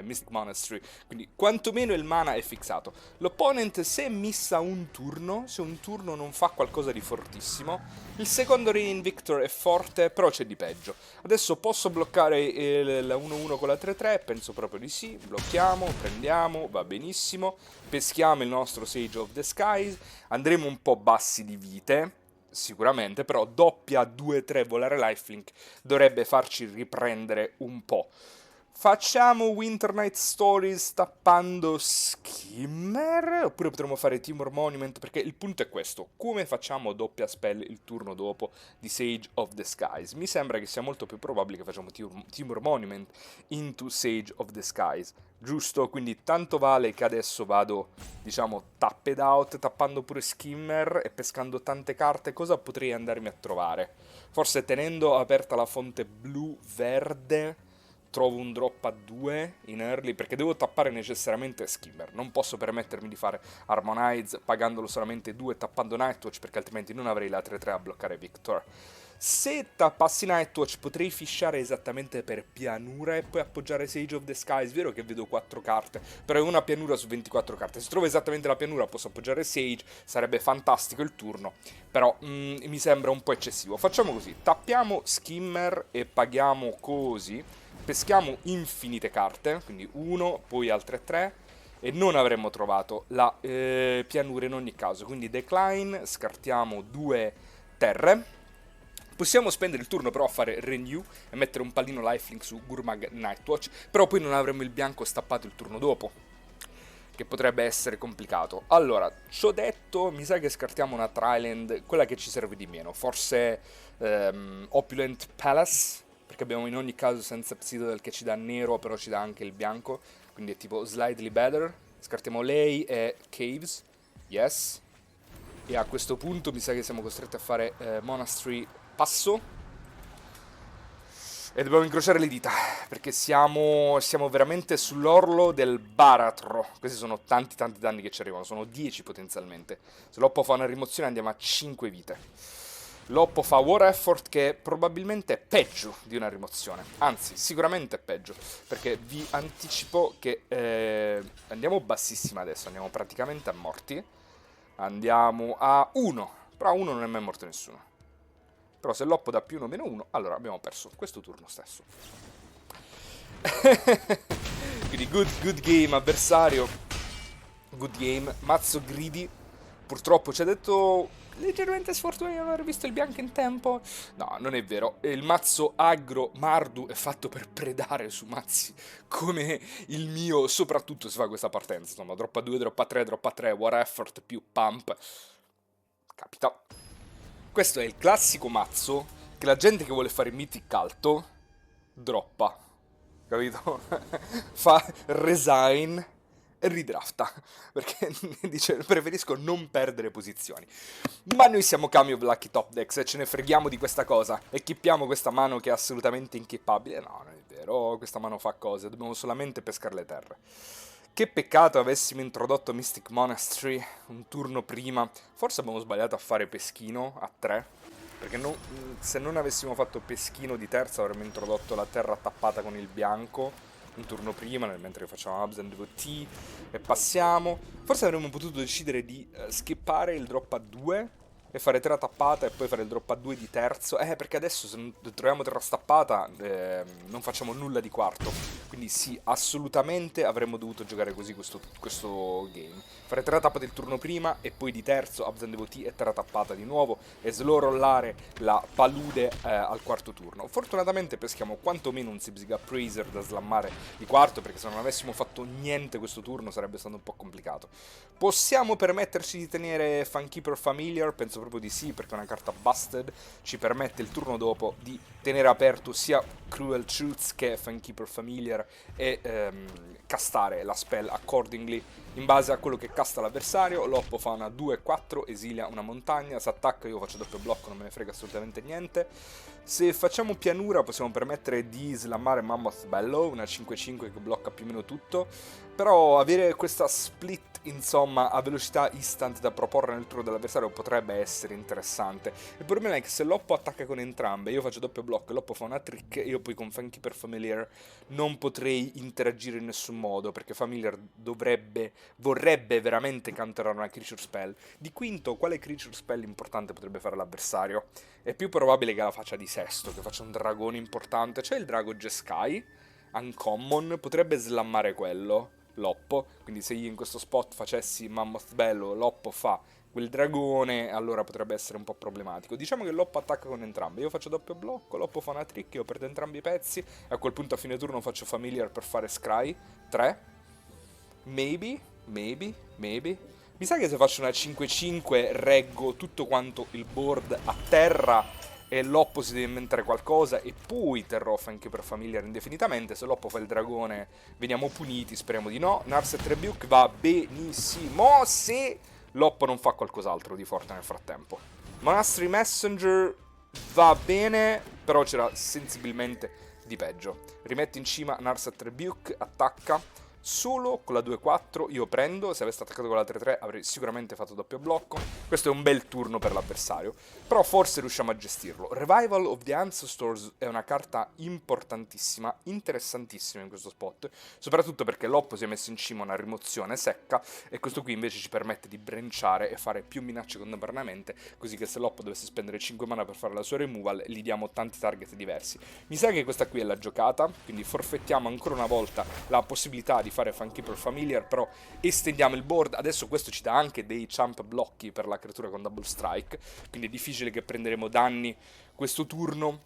Mystic Monastery, quindi quantomeno il mana è fissato. L'opponent se missa un turno, se un turno non fa qualcosa di fortissimo, il secondo Rain in Victor è forte, però c'è di peggio. Adesso posso bloccare la 1-1 con la 3-3, penso proprio di sì, blocchiamo, prendiamo, va benissimo, peschiamo il nostro Sage of the Skies, andremo un po' bassi di vite, sicuramente, però doppia 2-3 volare lifelink dovrebbe farci riprendere un po'. Facciamo Winter Night Stories tappando Skimmer? Oppure potremmo fare Timor Monument? Perché il punto è questo. Come facciamo doppia spell il turno dopo di Sage of the Skies? Mi sembra che sia molto più probabile che facciamo Timor Monument into Sage of the Skies. Giusto? Quindi tanto vale che adesso vado, diciamo, tapped out, tappando pure Skimmer e pescando tante carte. Cosa potrei andarmi a trovare? Forse tenendo aperta la fonte blu-verde trovo un drop a 2 in early perché devo tappare necessariamente Skimmer. Non posso permettermi di fare Harmonize pagandolo solamente 2 tappando Nightwatch perché altrimenti non avrei la 3-3 a bloccare Victor. Se tappassi Nightwatch potrei fishare esattamente per pianura e poi appoggiare Sage of the Skies. Vero che vedo 4 carte, però è una pianura su 24 carte. Se trovo esattamente la pianura posso appoggiare Sage, sarebbe fantastico il turno, però mi sembra un po' eccessivo. Facciamo così, tappiamo Skimmer e paghiamo così. Peschiamo infinite carte, quindi 1, poi altre 3, e non avremmo trovato la pianura in ogni caso. Quindi decline, scartiamo 2 terre. Possiamo spendere il turno però a fare renew e mettere un pallino lifelink su Gurmag Nightwatch, però poi non avremmo il bianco stappato il turno dopo, che potrebbe essere complicato. Allora, ciò detto, mi sa che scartiamo una Triland, quella che ci serve di meno, forse Opulent Palace, perché abbiamo in ogni caso senza Citadel che ci dà nero, però ci dà anche il bianco, quindi è tipo slightly better. Scartiamo lei e Caves, yes. E a questo punto mi sa che siamo costretti a fare Monastery passo. E dobbiamo incrociare le dita, perché siamo veramente sull'orlo del baratro. Questi sono tanti danni che ci arrivano, sono 10 potenzialmente. Se Loppo fa una rimozione andiamo a 5 vite. Loppo fa War Effort che probabilmente è peggio di una rimozione, anzi sicuramente è peggio, perché vi anticipo che andiamo bassissima adesso, andiamo praticamente a morti, andiamo a 1, però a 1 non è mai morto nessuno. Però se Loppo dà più 1 meno 1, allora abbiamo perso questo turno stesso. Quindi good game avversario, good game, mazzo greedy. Purtroppo ci ha detto leggermente sfortunato di non aver visto il bianco in tempo. No, non è vero. Il mazzo aggro Mardu è fatto per predare su mazzi come il mio, soprattutto se fa questa partenza. Insomma, droppa 2, droppa 3, droppa 3, war effort più pump. Capita. Questo è il classico mazzo che la gente che vuole fare mythic alto droppa. Capito? Fa resign e ridrafta, perché dice preferisco non perdere posizioni. Ma noi siamo Kami of Lucky Top Decks e ce ne freghiamo di questa cosa. Equipiamo questa mano che è assolutamente inchippabile. No, non è vero, questa mano fa cose, dobbiamo solamente pescare le terre. Che peccato avessimo introdotto Mystic Monastery un turno prima. Forse abbiamo sbagliato a fare Peschino a 3, perché se non avessimo fatto Peschino di terza avremmo introdotto la terra tappata con il bianco un turno prima, mentre facciamo Abs and Devotee e passiamo. Forse avremmo potuto decidere di skippare il drop a 2 e fare terra tappata e poi fare il drop a 2 di terzo. Perché adesso se non troviamo terra stappata non facciamo nulla di quarto. Quindi sì, assolutamente avremmo dovuto giocare così questo game. Fare terra tappata il turno prima e poi di terzo Abs and Devotee e terra tappata di nuovo e slow rollare la palude al quarto turno. Fortunatamente peschiamo quantomeno un Sibziga Appraiser da slammare di quarto, perché se non avessimo fatto niente questo turno sarebbe stato un po' complicato. Possiamo permetterci di tenere Funkeeper Familiar? Penso proprio di sì, perché è una carta busted, ci permette il turno dopo di tenere aperto sia Cruel Truths che Funkeeper Familiar e castare la spell accordingly in base a quello che casta l'avversario. Loppo fa una 2-4, esilia una montagna, si attacca, io faccio doppio blocco, non me ne frega assolutamente niente. Se facciamo pianura possiamo permettere di slammare Mammoth Bellow, una 5-5 che blocca più o meno tutto, però avere questa split insomma a velocità instant da proporre nel turno dell'avversario potrebbe essere interessante. Il problema è che se Loppo attacca con entrambe, io faccio doppio blocco e Loppo fa una trick, io poi con Funkeeper Familiar non potrei interagire in nessun modo, perché Familiar vorrebbe veramente counterare una creature spell. Di quinto, quale creature spell importante potrebbe fare l'avversario? È più probabile che la faccia di sesto, che faccia un dragone importante. C'è il drago Jeskai, uncommon, potrebbe slammare quello, Loppo. Quindi se io in questo spot facessi Mammoth Bello, Loppo fa quel dragone, allora potrebbe essere un po' problematico. Diciamo che Loppo attacca con entrambi. Io faccio doppio blocco, Loppo fa una trick, io perdo entrambi i pezzi. E a quel punto a fine turno faccio Familiar per fare Scry. 3. Maybe, maybe, maybe. Mi sa che se faccio una 5-5 reggo tutto quanto il board a terra e Loppo si deve inventare qualcosa e poi terrò anche per Familiar indefinitamente. Se Loppo fa il dragone veniamo puniti, speriamo di no. Narset Rebuke va benissimo se Loppo non fa qualcos'altro di forte nel frattempo. Monastery Messenger va bene, però c'era sensibilmente di peggio. Rimetti in cima Narset Rebuke, attacca. Solo con la 2-4 io prendo, se avessi attaccato con la 3-3 avrei sicuramente fatto doppio blocco. Questo è un bel turno per l'avversario, però forse riusciamo a gestirlo. Revival of the Ancestors è una carta importantissima, interessantissima in questo spot, soprattutto perché Loppo si è messo in cima una rimozione secca e questo qui invece ci permette di branchare e fare più minacce contemporaneamente, così che se Loppo dovesse spendere 5 mana per fare la sua removal gli diamo tanti target diversi. Mi sa che questa qui è la giocata, quindi forfettiamo ancora una volta la possibilità di fare Funkeeper Familiar, però estendiamo il board. Adesso questo ci dà anche dei champ blocchi per la creatura con double strike, quindi è difficile che prenderemo danni questo turno,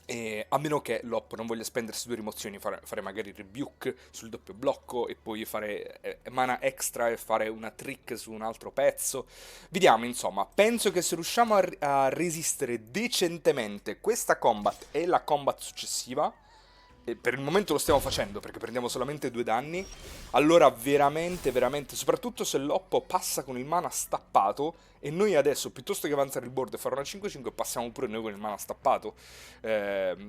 e a meno che Loppo non voglia spendersi 2 rimozioni, fare magari Rebuke sul doppio blocco e poi fare mana extra e fare una trick su un altro pezzo. Vediamo, insomma, penso che se riusciamo a resistere decentemente questa combat e la combat successiva, e per il momento lo stiamo facendo perché prendiamo solamente 2 danni, allora veramente, veramente, soprattutto se Loppo passa con il mana stappato e noi adesso piuttosto che avanzare il board e fare una 5-5 passiamo pure noi con il mana stappato,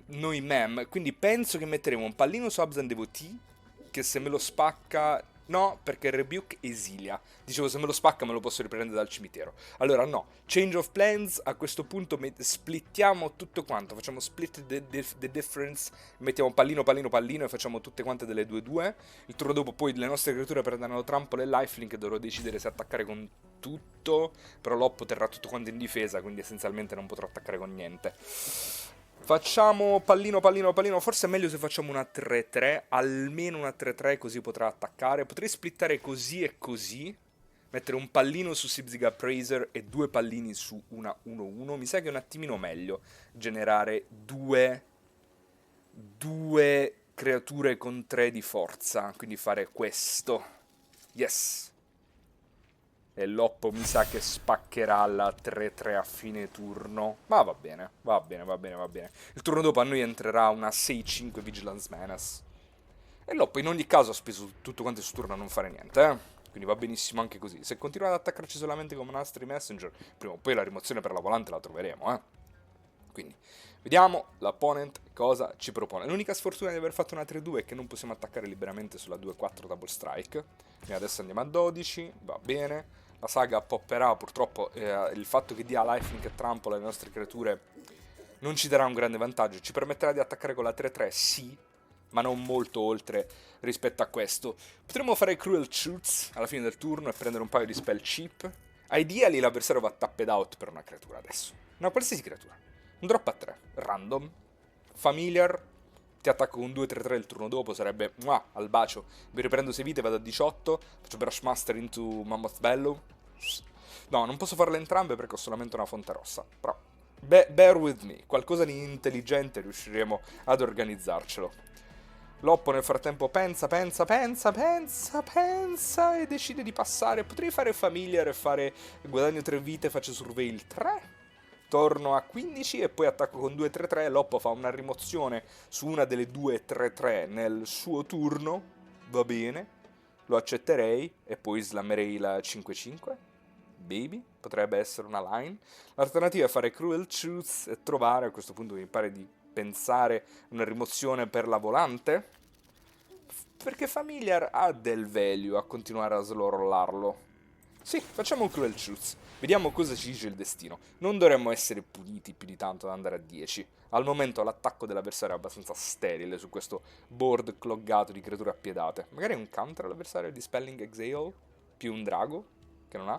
noi mem, quindi penso che metteremo un pallino su Abzan Devotee che se me lo spacca... No, perché Rebuke esilia. Dicevo, se me lo spacca me lo posso riprendere dal cimitero. Allora no, Change of Plans, a questo punto splittiamo tutto quanto. Facciamo split the difference, mettiamo pallino, pallino, pallino e facciamo tutte quante delle 2-2. Il turno dopo poi le nostre creature prenderanno trampole e lifelink e dovrò decidere se attaccare con tutto. Però Loppo terrà tutto quanto in difesa, quindi essenzialmente non potrò attaccare con niente. Facciamo pallino, pallino, pallino. Forse è meglio se facciamo una 3-3. Almeno una 3-3 così potrà attaccare. Potrei splittare così e così. Mettere un pallino su Sibziga Appraiser e 2 pallini su una 1-1. Mi sa che è un attimino meglio generare due creature con 3 di forza. Quindi fare questo. Yes. E Loppo mi sa che spaccherà la 3-3 a fine turno. Ma va bene, va bene, va bene, va bene. Il turno dopo a noi entrerà una 6-5 Vigilance Menace. E Loppo in ogni caso ha speso tutto quanto il suo turno a non fare niente, Quindi va benissimo anche così. Se continua ad attaccarci solamente come Monastery Messenger, prima o poi la rimozione per la volante la troveremo, Quindi, vediamo l'opponent cosa ci propone. L'unica sfortuna di aver fatto una 3-2 è che non possiamo attaccare liberamente sulla 2-4 Double Strike. Quindi adesso andiamo a 12, va bene. La saga popperà, purtroppo il fatto che dia lifelink e trampola alle nostre creature non ci darà un grande vantaggio. Ci permetterà di attaccare con la 3-3, sì, ma non molto oltre rispetto a questo. Potremmo fare Cruel Shoots alla fine del turno e prendere un paio di spell cheap. Ideally l'avversario va tapped out per una creatura adesso. Una qualsiasi creatura. Un drop a 3, random, familiar, ti attacco con 2-3-3 il turno dopo, sarebbe al bacio. Mi riprendo 6 vite, vado a 18, faccio Brushmaster into Mammoth Bellow. No, non posso farle entrambe perché ho solamente una fonte rossa, però bear with me, qualcosa di intelligente riusciremo ad organizzarcelo. Loppo nel frattempo pensa e decide di passare. Potrei fare Familiar e fare guadagno 3 vite, faccio Surveil 3. Torno a 15 e poi attacco con 2-3-3. Loppo fa una rimozione su una delle 2-3-3 nel suo turno. Va bene, lo accetterei e poi slammerei la 5-5. Baby, potrebbe essere una line. L'alternativa è fare Cruel Truths e trovare, a questo punto mi pare di pensare, una rimozione per la volante. Perché Familiar ha del value a continuare a slorollarlo. Sì, facciamo un Cruel Truths. Vediamo cosa ci dice il destino. Non dovremmo essere puniti più di tanto ad andare a 10. Al momento l'attacco dell'avversario è abbastanza sterile su questo board cloggato di creature appiedate. Magari un counter all'avversario di Spelling Exile più un drago, che non ha.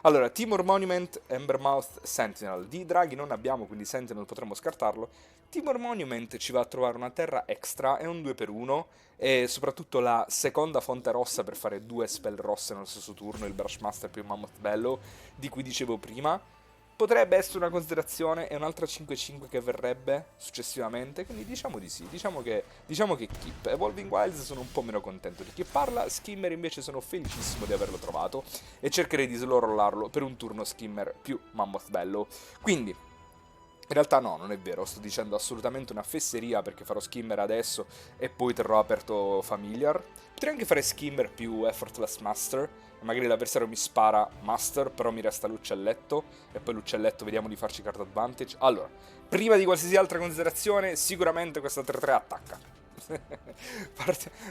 Allora, Timor Monument, Embermouth, Sentinel. Di draghi non abbiamo, quindi Sentinel potremmo scartarlo. Timor Monument ci va a trovare una terra extra e un 2x1 e soprattutto la seconda fonte rossa per fare 2 spell rosse nello stesso turno, il Brushmaster più Mammoth Bellow, di cui dicevo prima. Potrebbe essere una considerazione e un'altra 5-5 che verrebbe successivamente, quindi diciamo di sì, diciamo che keep. Evolving Wilds sono un po' meno contento di Kipparla, Skimmer invece sono felicissimo di averlo trovato e cercherei di slow rollarlo per un turno Skimmer più Mammoth Bellow. Quindi, in realtà no, non è vero, sto dicendo assolutamente una fesseria perché farò Skimmer adesso e poi terrò aperto Familiar. Potrei anche fare Skimmer più Effortless Master, e magari l'avversario mi spara Master, però mi resta l'uccelletto, e poi l'uccelletto vediamo di farci card advantage. Allora, prima di qualsiasi altra considerazione, sicuramente questa 3-3 attacca.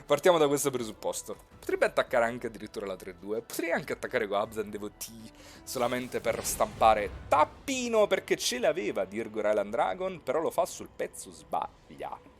Partiamo da questo presupposto. Potrebbe attaccare anche addirittura la 3-2. Potrei anche attaccare con Abzan Devotee solamente per stampare tappino perché ce l'aveva Dirgor Island Dragon, però lo fa sul pezzo sbagliato.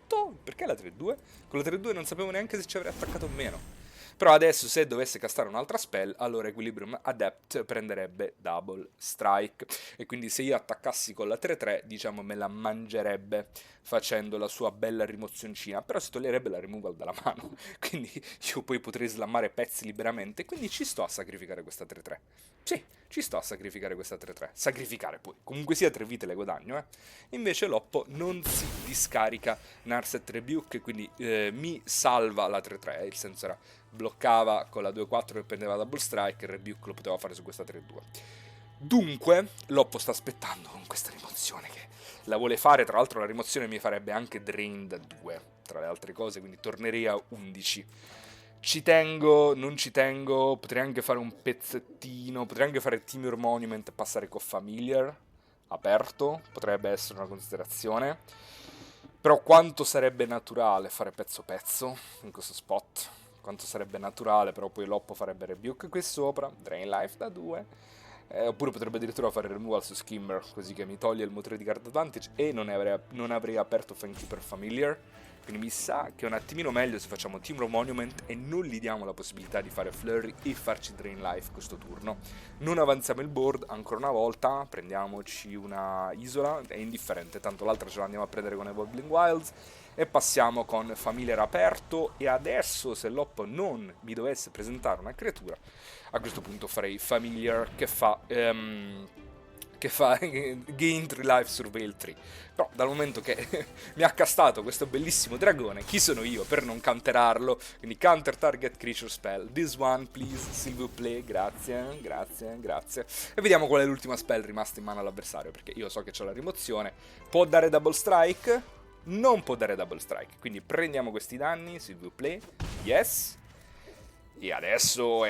Perché la 3-2? Con la 3-2 non sapevo neanche se ci avrei attaccato o meno. Però adesso se dovesse castare un'altra spell, allora Equilibrium Adept prenderebbe Double Strike. E quindi se io attaccassi con la 3-3, diciamo me la mangerebbe facendo la sua bella rimozioncina. Però si toglierebbe la removal dalla mano. Quindi io poi potrei slammare pezzi liberamente. Quindi ci sto a sacrificare questa 3-3. Sì, ci sto a sacrificare questa 3-3. Sacrificare poi. Comunque sia 3 vite le guadagno, eh. Invece Loppo non si discarica Narset Rebuke, quindi mi salva la 3-3. Il senso era bloccava con la 2-4 che prendeva Double Strike, il Rebuke lo poteva fare su questa 3-2. Dunque, Loppo sta aspettando con questa rimozione che la vuole fare, tra l'altro la rimozione mi farebbe anche Drain da 2, tra le altre cose, quindi tornerei a 11. Ci tengo, non ci tengo, potrei anche fare un pezzettino, potrei anche fare Timur Monument e passare con Familiar, aperto, potrebbe essere una considerazione. Però quanto sarebbe naturale fare pezzo pezzo in questo spot? Quanto sarebbe naturale, però poi Loppo farebbe Rebuke qui sopra, Drain Life da 2. Oppure potrebbe addirittura fare Removal su Skimmer, così che mi toglie il motore di Card Advantage e non avrei aperto Fangkeeper Familiar. Quindi mi sa che è un attimino meglio se facciamo Timor Monument e non gli diamo la possibilità di fare Flurry e farci Drain Life questo turno. Non avanziamo il board ancora una volta, prendiamoci una isola, è indifferente, tanto l'altra ce la andiamo a prendere con Evolving Wilds. E passiamo con Familiar aperto e adesso se Loppo non mi dovesse presentare una creatura, a questo punto farei Familiar che fa Gain 3 Life Surveil 3. Però dal momento che mi ha castato questo bellissimo dragone, chi sono io per non counterarlo? Quindi counter target creature spell. This one please, s'il vous plaît, grazie, grazie, grazie. E vediamo qual è l'ultima spell rimasta in mano all'avversario, perché io so che c'ho la rimozione. Può dare double strike? Non può dare double strike, quindi prendiamo questi danni, s'il vous plaît, yes. E adesso,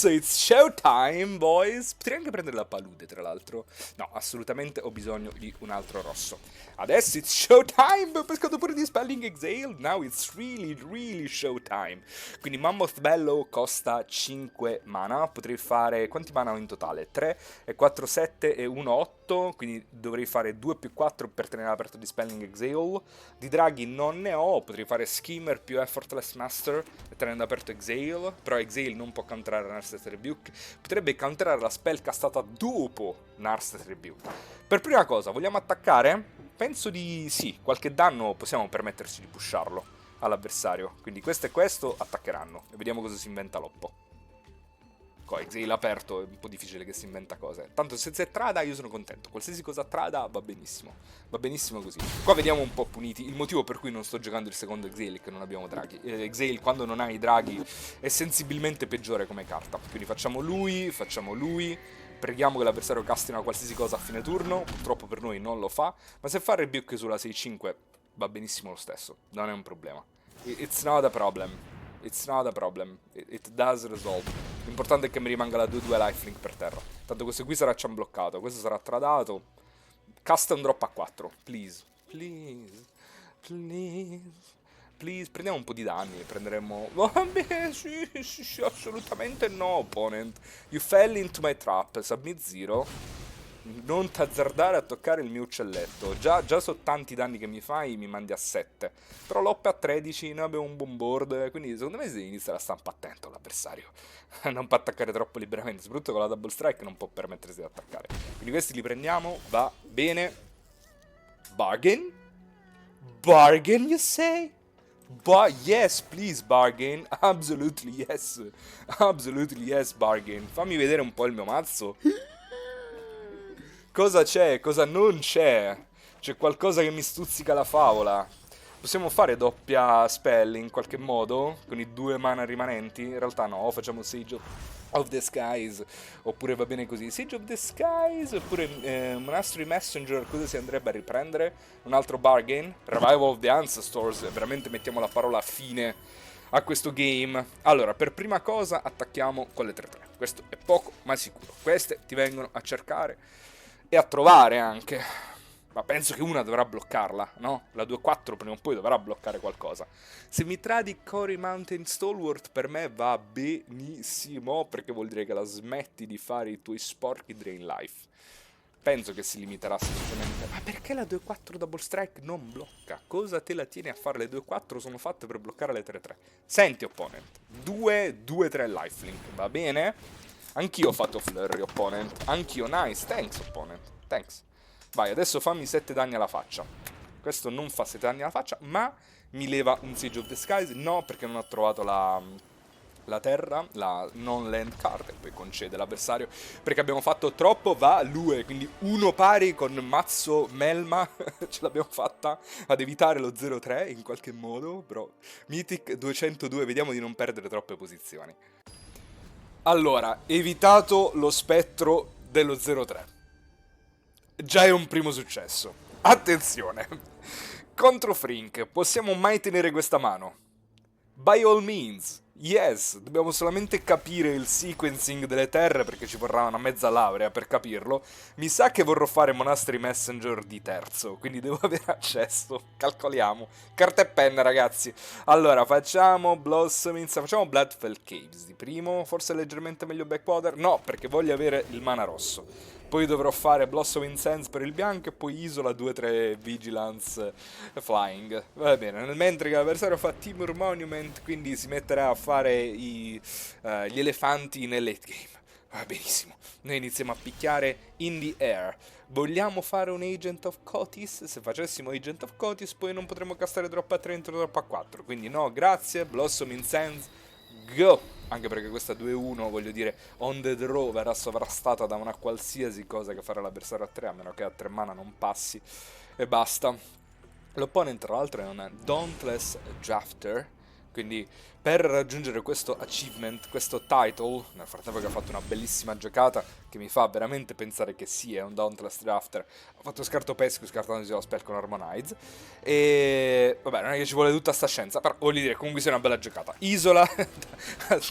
it's showtime, boys. Potrei anche prendere la palude, tra l'altro. No, assolutamente ho bisogno di un altro rosso. Adesso it's showtime, ho pescato pure di Spelling Exhale. Now it's really showtime. Quindi Mammoth Bellow costa 5 mana. Potrei fare, quanti mana ho in totale? 3, e 4, 7 e 1, 8. Quindi dovrei fare 2 più 4 per tenere aperto di Spelling Exhale. Di draghi non ne ho, potrei fare Skimmer più Effortless Master e tenendo aperto Exhale, però Exhale non può counterare Narset Rebuke, potrebbe counterare la spell castata dopo Narset Rebuke. Per prima cosa, vogliamo attaccare? Penso di sì, qualche danno possiamo permetterci di pusharlo all'avversario, quindi questo e questo attaccheranno, e vediamo cosa si inventa Loppo. Con Exhale aperto è un po' difficile che si inventa cose. Tanto se è Trada io sono contento. Qualsiasi cosa Trada va benissimo. Va benissimo così. Qua vediamo un po' puniti. Il motivo per cui non sto giocando il secondo Exhale è che non abbiamo draghi. Exhale quando non hai draghi è sensibilmente peggiore come carta. Quindi facciamo lui. Preghiamo che l'avversario casti una qualsiasi cosa a fine turno. Purtroppo per noi non lo fa. Ma se fa Rebuke sulla 6-5 va benissimo lo stesso. Non è un problema. It's not a problem. It's not a problem. It does resolve. L'importante è che mi rimanga la 2-2 lifelink per terra. Tanto questo qui sarà ciambloccato. Questo sarà tradato. Casta un drop a 4. Please. Prendiamo un po' di danni. Prenderemo... Vabbè, sì, assolutamente no, opponent. You fell into my trap. Submit 0. Non t'azzardare a toccare il mio uccelletto. Già so tanti danni che mi fai, mi mandi a 7. Però Loppe a 13, noi abbiamo un buon board. Quindi secondo me si inizia a stare un po' attento l'avversario. Non può attaccare troppo liberamente. Soprattutto con la double strike non può permettersi di attaccare. Quindi questi li prendiamo. Va bene. bargain? Bargain, you say? Yes, please, bargain. Absolutely yes. Absolutely yes, bargain. Fammi vedere un po' il mio mazzo. Cosa c'è? Cosa non c'è? C'è qualcosa che mi stuzzica la favola. Possiamo fare doppia spell in qualche modo? Con i 2 mana rimanenti? In realtà no, facciamo Sage of the Skies. Oppure va bene così. Sage of the Skies. Oppure Monastery Messenger. Cosa si andrebbe a riprendere? Un altro bargain? Revival of the Ancestors. Veramente mettiamo la parola fine a questo game. Allora, per prima cosa attacchiamo con le 3-3. Questo è poco ma sicuro. Queste ti vengono a cercare e a trovare anche. Ma penso che una dovrà bloccarla, no? La 2-4 prima o poi dovrà bloccare qualcosa. Se mi tradi Cory Mountain Stalwart per me va benissimo, perché vuol dire che la smetti di fare i tuoi sporchi Drain Life. Penso che si limiterà semplicemente. Ma perché la 2-4 Double Strike non blocca? Cosa te la tieni a fare? Le 2-4 sono fatte per bloccare le 3-3. Senti, opponent. 2-3 lifelink, va bene? Anch'io ho fatto flurry, opponent. Anch'io, nice. Thanks, opponent. Thanks. Vai, adesso fammi 7 danni alla faccia. Questo non fa 7 danni alla faccia, ma mi leva un Siege of the Skies. No, perché non ho trovato la terra, la non-land card, e poi concede l'avversario. Perché abbiamo fatto troppo value, quindi uno pari con mazzo Melma. Ce l'abbiamo fatta ad evitare lo 0-3 in qualche modo, bro. Mythic 202, vediamo di non perdere troppe posizioni. Allora, evitato lo spettro dello 0-3. Già è un primo successo. Attenzione! Contro Frink, possiamo mai tenere questa mano? By all means, yes, dobbiamo solamente capire il sequencing delle terre perché ci vorrà una mezza laurea per capirlo. Mi sa che vorrò fare Monastery Messenger di terzo, quindi devo avere accesso. Calcoliamo. Carta e penna, ragazzi. Allora, facciamo Blossoming, facciamo Bloodfell Caves di primo, forse leggermente meglio Backwater. No, perché voglio avere il mana rosso. Poi dovrò fare Blossoming Sands per il bianco e poi Isola 2-3 Vigilance Flying. Va bene, mentre che l'avversario fa Timur Monument, quindi si metterà a fare gli elefanti nel late game. Va benissimo. Noi iniziamo a picchiare in the air. Vogliamo fare un Agent of Cotis? Se facessimo Agent of Cotis poi non potremmo castare troppo a 3 entro troppo a 4. Quindi no, grazie. Blossoming Sands, go! Anche perché questa 2-1, voglio dire, on the draw verrà sovrastata da una qualsiasi cosa che farà l'avversario a 3, a meno che a 3 mana non passi e basta. L'opponent tra l'altro è un Dauntless Drafter, quindi per raggiungere questo achievement, questo title, nel frattempo che ha fatto una bellissima giocata che mi fa veramente pensare che sì, è un Dauntless Drafter, ha fatto scarto pesco scartandosi la spell con Harmonize, e vabbè, non è che ci vuole tutta sta scienza, però voglio dire, comunque sia una bella giocata. Isola,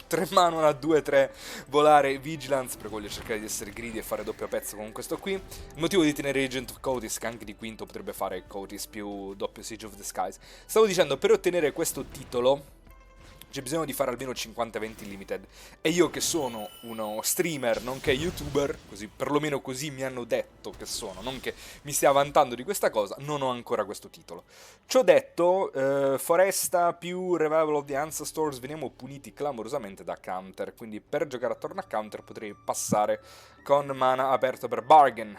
3 mana, una 2-3, volare, Vigilance, perché voglio cercare di essere greedy e fare doppio pezzo con questo qui. Il motivo di tenere Agent of Cotis, che anche di quinto potrebbe fare Cotis più doppio Siege of the Skies. Stavo dicendo, per ottenere questo titolo c'è bisogno di fare almeno 50 eventi limited, e io che sono uno streamer nonché youtuber, così perlomeno così mi hanno detto che sono, non che mi stia vantando di questa cosa, non ho ancora questo titolo. Ciò detto, Foresta più Revival of the Ancestors veniamo puniti clamorosamente da counter, quindi per giocare attorno a counter potrei passare con mana aperto per bargain,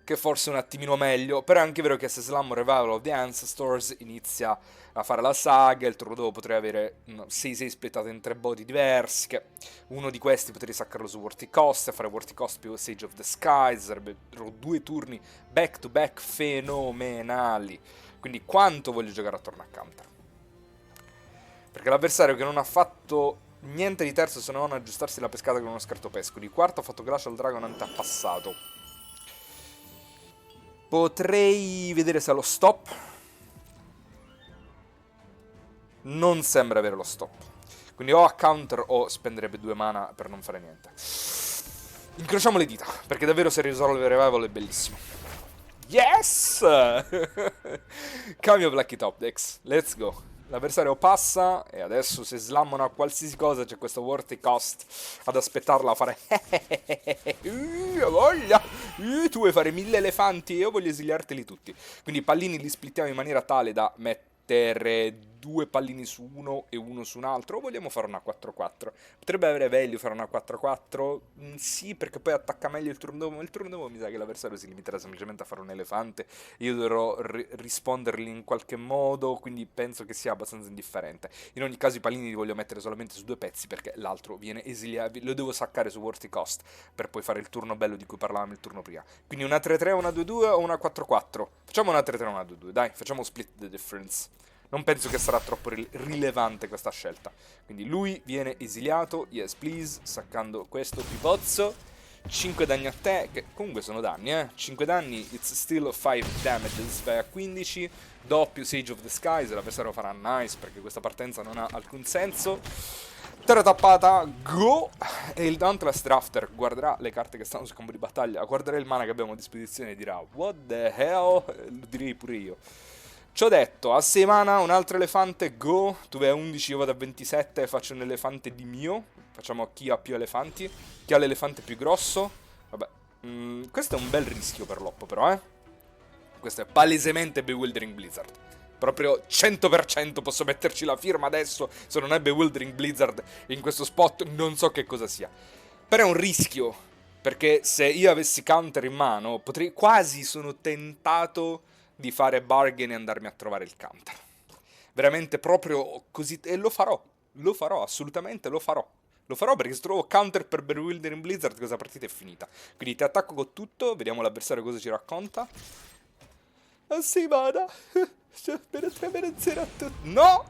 che forse è un attimino meglio, però è anche vero che se slammo Revival of the Ancestors inizia a fare la saga, il turno dopo potrei avere 6-6 splittato in 3 body diversi, che uno di questi potrei saccarlo su Worthy Cost e fare Worthy Cost più Sage of the Skies, sarebbero 2 turni back to back fenomenali. Quindi quanto voglio giocare attorno a counter? Perché l'avversario che non ha fatto niente di terzo se non aggiustarsi la pescata con uno scarto pesco, di quarto ha fatto Glacial Dragon antepassato. Potrei vedere se ha lo stop. Non sembra avere lo stop. Quindi o a counter o spenderebbe 2 mana per non fare niente. Incrociamo le dita, perché davvero se risolve il revival è bellissimo. Yes! Cambio Blacky Top Decks. Let's go. L'avversario passa e adesso se slammano a qualsiasi cosa c'è questo Worthy Cost ad aspettarla a fare voglia! Tu vuoi fare 1000 elefanti e io voglio esiliarteli tutti. Quindi i pallini li splittiamo in maniera tale da mettere 2 pallini su uno e uno su un altro, o vogliamo fare una 4-4? Potrebbe avere value fare una 4-4? Sì, perché poi attacca meglio il turno dopo, ma il turno dopo mi sa che l'avversario si limiterà semplicemente a fare un elefante, io dovrò rispondergli in qualche modo, quindi penso che sia abbastanza indifferente. In ogni caso i pallini li voglio mettere solamente su 2 pezzi, perché l'altro viene esiliato, lo devo saccare su worthy cost, per poi fare il turno bello di cui parlavamo il turno prima. Quindi una 3-3, una 2-2 o una 4-4? Facciamo una 3-3, una 2-2, dai, facciamo split the difference. Non penso che sarà troppo rilevante questa scelta. Quindi lui viene esiliato, yes please, saccando questo pipozzo. 5 danni a te, che comunque sono danni, 5 danni, it's still 5 damages, vai a 15, doppio Sage of the Sky, se l'avversario farà nice, perché questa partenza non ha alcun senso. Terra tappata, go! E il Dauntless Drafter guarderà le carte che stanno sul campo di battaglia, guarderà il mana che abbiamo a disposizione e dirà what the hell? Lo direi pure io. Ciò detto, a 6 mana un altro elefante, go, tu vai a 11, io vado a 27 e faccio un elefante di mio. Facciamo chi ha più elefanti, chi ha l'elefante più grosso. Vabbè, questo è un bel rischio per l'oppo però, Questo è palesemente Bewildering Blizzard. Proprio 100% posso metterci la firma adesso, se non è Bewildering Blizzard in questo spot non so che cosa sia. Però è un rischio, perché se io avessi counter in mano, potrei quasi, sono tentato di fare bargain e andarmi a trovare il counter. Veramente proprio così, e lo farò, assolutamente lo farò. Lo farò perché se trovo counter per Bewildering Blizzard questa partita è finita. Quindi ti attacco con tutto, vediamo l'avversario cosa ci racconta. Ah sì, vada. No!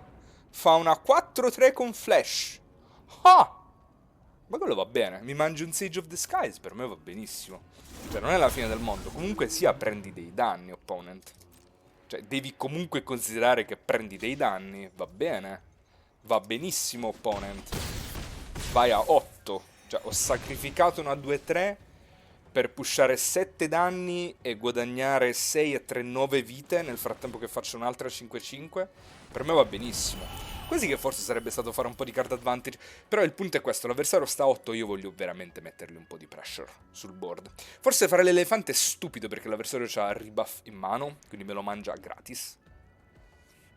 Fa una 4-3 con flash. Ah! Ma quello va bene, mi mangio un Sage of the Skies, per me va benissimo. Cioè, non è la fine del mondo. Comunque sia, prendi dei danni, opponent. Cioè, devi comunque considerare che prendi dei danni, va bene. Va benissimo, opponent. Vai a 8. Cioè, ho sacrificato una 2-3 per pushare 7 danni e guadagnare 6 e 3, 9 vite nel frattempo che faccio un'altra 5-5. Per me va benissimo. Quasi che forse sarebbe stato fare un po' di card advantage. Però il punto è questo, l'avversario sta a 8, io voglio veramente mettergli un po' di pressure sul board. Forse fare l'elefante è stupido perché l'avversario ha rebuff in mano, quindi me lo mangia gratis.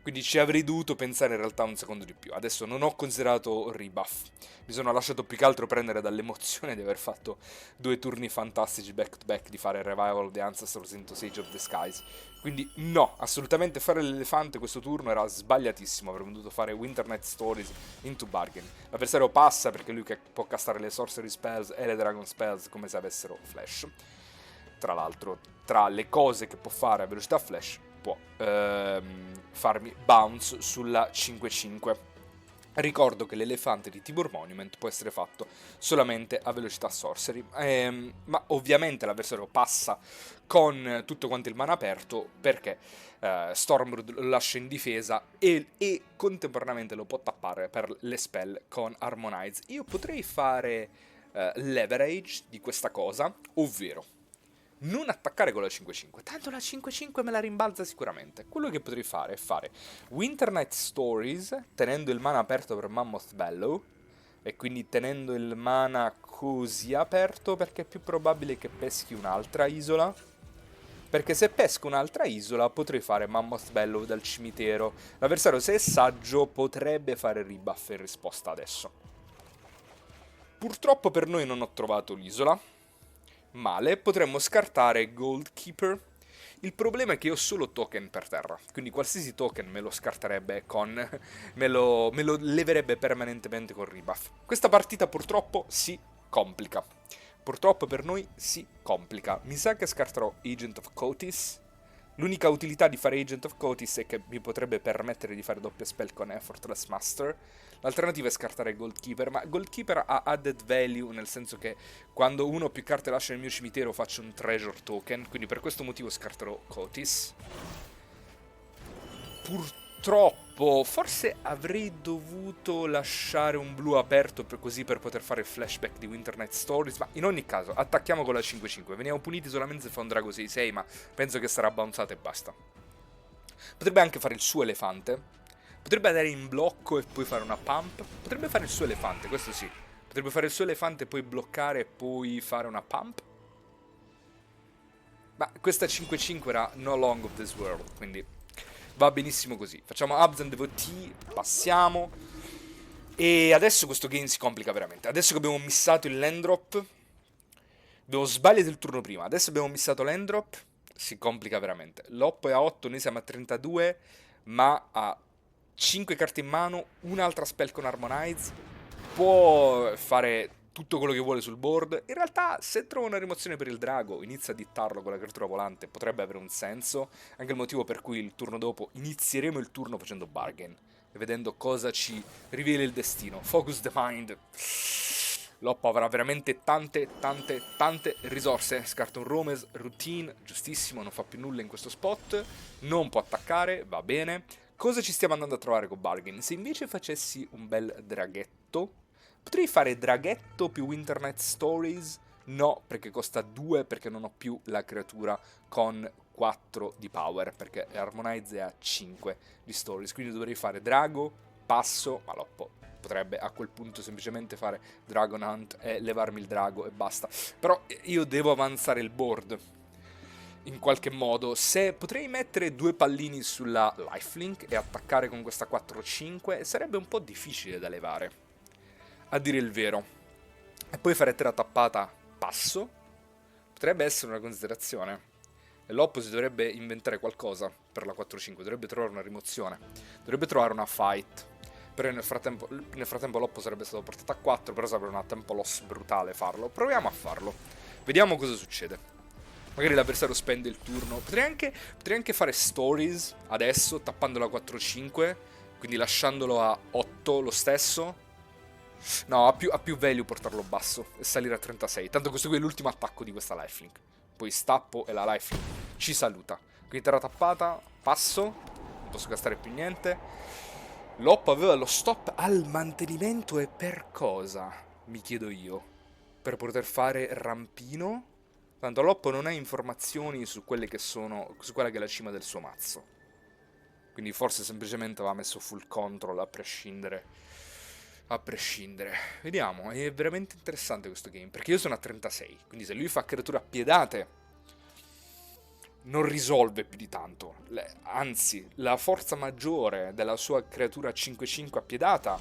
Quindi ci avrei dovuto pensare in realtà un secondo di più. Adesso non ho considerato rebuff. Mi sono lasciato più che altro prendere dall'emozione di aver fatto 2 turni fantastici back to back, di fare Revival of the Ancestors into Sage of the Skies. Quindi no, assolutamente fare l'elefante questo turno era sbagliatissimo. Avremmo dovuto fare Winter Night Stories into Bargain. L'avversario passa perché lui può castare le Sorcery Spells e le Dragon Spells come se avessero Flash. Tra l'altro, tra le cose che può fare a velocità Flash, può farmi bounce sulla 5-5. Ricordo che l'elefante di Tibur Monument può essere fatto solamente a velocità sorcery, ma ovviamente l'avversario passa con tutto quanto il mana aperto perché Stormblood lo lascia in difesa e contemporaneamente lo può tappare per le spell con Harmonize. Io potrei fare leverage di questa cosa, ovvero non attaccare con la 5-5, tanto la 5-5 me la rimbalza sicuramente. Quello che potrei fare è fare Winter Night Stories, tenendo il mana aperto per Mammoth Bellow, e quindi tenendo il mana così aperto perché è più probabile che peschi un'altra isola. Perché se pesco un'altra isola potrei fare Mammoth Bellow dal cimitero. L'avversario, se è saggio, potrebbe fare rebuff in risposta adesso. Purtroppo per noi non ho trovato l'isola. Male, potremmo scartare Goldkeeper. Il problema è che ho solo token per terra, quindi qualsiasi token me lo scarterebbe con... me lo leverebbe permanentemente con rebuff. Questa partita purtroppo si complica. Purtroppo per noi si complica. Mi sa che scarterò Agent of Cotis. L'unica utilità di fare Agent of Cotis è che mi potrebbe permettere di fare doppia spell con Effortless Master. L'alternativa è scartare Goldkeeper, ma Goldkeeper ha added value, nel senso che quando uno o più carte lascia il mio cimitero faccio un treasure token, quindi per questo motivo scarterò Cotis. Purtroppo, forse avrei dovuto lasciare un blu aperto così per poter fare il flashback di Winter Night Stories, ma in ogni caso attacchiamo con la 5-5, veniamo puniti solamente se fa un drago 6-6, ma penso che sarà bounzato e basta. Potrebbe anche fare il suo elefante. Potrebbe andare in blocco e poi fare una pump. Potrebbe fare il suo elefante, questo sì. Potrebbe fare il suo elefante e poi bloccare e poi fare una pump. Ma questa 5-5 era no long of this world, quindi Va benissimo così. Facciamo Abs and Devotee, passiamo. E adesso questo game si complica veramente. Adesso che abbiamo missato il land drop, abbiamo sbagliato il turno prima. Adesso abbiamo missato land drop, si complica veramente. Loppo è a 8, noi siamo a 32, ma ha 5 carte in mano, un'altra spell con Harmonize. Può fare tutto quello che vuole sul board. In realtà, se trova una rimozione per il drago, inizia a dittarlo con la creatura volante, potrebbe avere un senso. Anche il motivo per cui il turno dopo inizieremo il turno facendo bargain e vedendo cosa ci rivela il destino. Focus the mind. Loppo avrà veramente tante risorse. Scarta un Romes, routine, giustissimo, non fa più nulla in questo spot. Non può attaccare, va bene. Cosa ci stiamo andando a trovare con bargain? Se invece facessi un bel draghetto, potrei fare draghetto più Winternet Stories? No, perché costa 2, perché non ho più la creatura con 4 di power, perché Harmonize è a 5 di Stories, quindi dovrei fare drago, passo, ma Loppo potrebbe a quel punto semplicemente fare Dragon Hunt e levarmi il drago e basta. Però io devo avanzare il board in qualche modo. Se potrei mettere 2 pallini sulla lifelink e attaccare con questa 4-5, sarebbe un po' difficile da levare, a dire il vero. E poi fare terra tappata, passo, potrebbe essere una considerazione. E Loppo si dovrebbe inventare qualcosa per la 4-5, dovrebbe trovare una rimozione, dovrebbe trovare una fight. Però nel frattempo Loppo sarebbe stato portato a 4, però sarebbe un tempo loss brutale farlo. Proviamo a farlo, vediamo cosa succede. Magari l'avversario spende il turno. Potrei anche fare Stories adesso, tappando la 4-5, quindi lasciandolo a 8 lo stesso. No, ha più value portarlo basso e salire a 36. Tanto questo qui è l'ultimo attacco di questa lifelink. Poi stappo e la lifelink ci saluta. Quindi terra tappata, passo, non posso gastare più niente. Loppo aveva lo stop al mantenimento e per cosa? Mi chiedo io. Per poter fare rampino? Tanto Loppo non ha informazioni su quelle che sono, su quella che è la cima del suo mazzo. Quindi forse semplicemente aveva messo full control a prescindere. A prescindere. Vediamo, è veramente interessante questo game, perché io sono a 36, quindi se lui fa creature appiedate non risolve più di tanto. Anzi, la forza maggiore della sua creatura 5-5 appiedata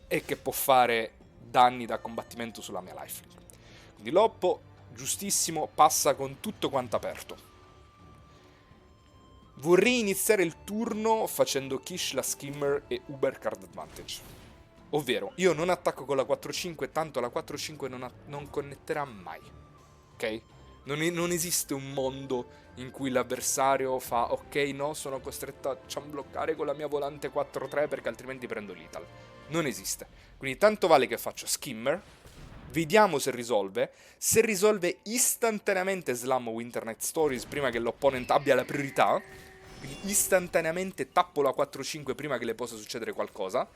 è che può fare danni da combattimento sulla mia lifelink. Quindi Loppo, giustissimo, passa con tutto quanto aperto. Vorrei iniziare il turno facendo Kish la Skimmer e Uber Card Advantage. Ovvero, io non attacco con la 4-5, tanto la 4-5 non connetterà mai. Ok? Non esiste un mondo in cui l'avversario fa ok, no, sono costretto a ciambloccare con la mia volante 4-3 perché altrimenti prendo lethal. Non esiste. Quindi tanto vale che faccio Skimmer, vediamo se risolve. Se risolve istantaneamente slammo Winternet Stories prima che l'opponent abbia la priorità, quindi istantaneamente tappo la 4-5 prima che le possa succedere qualcosa,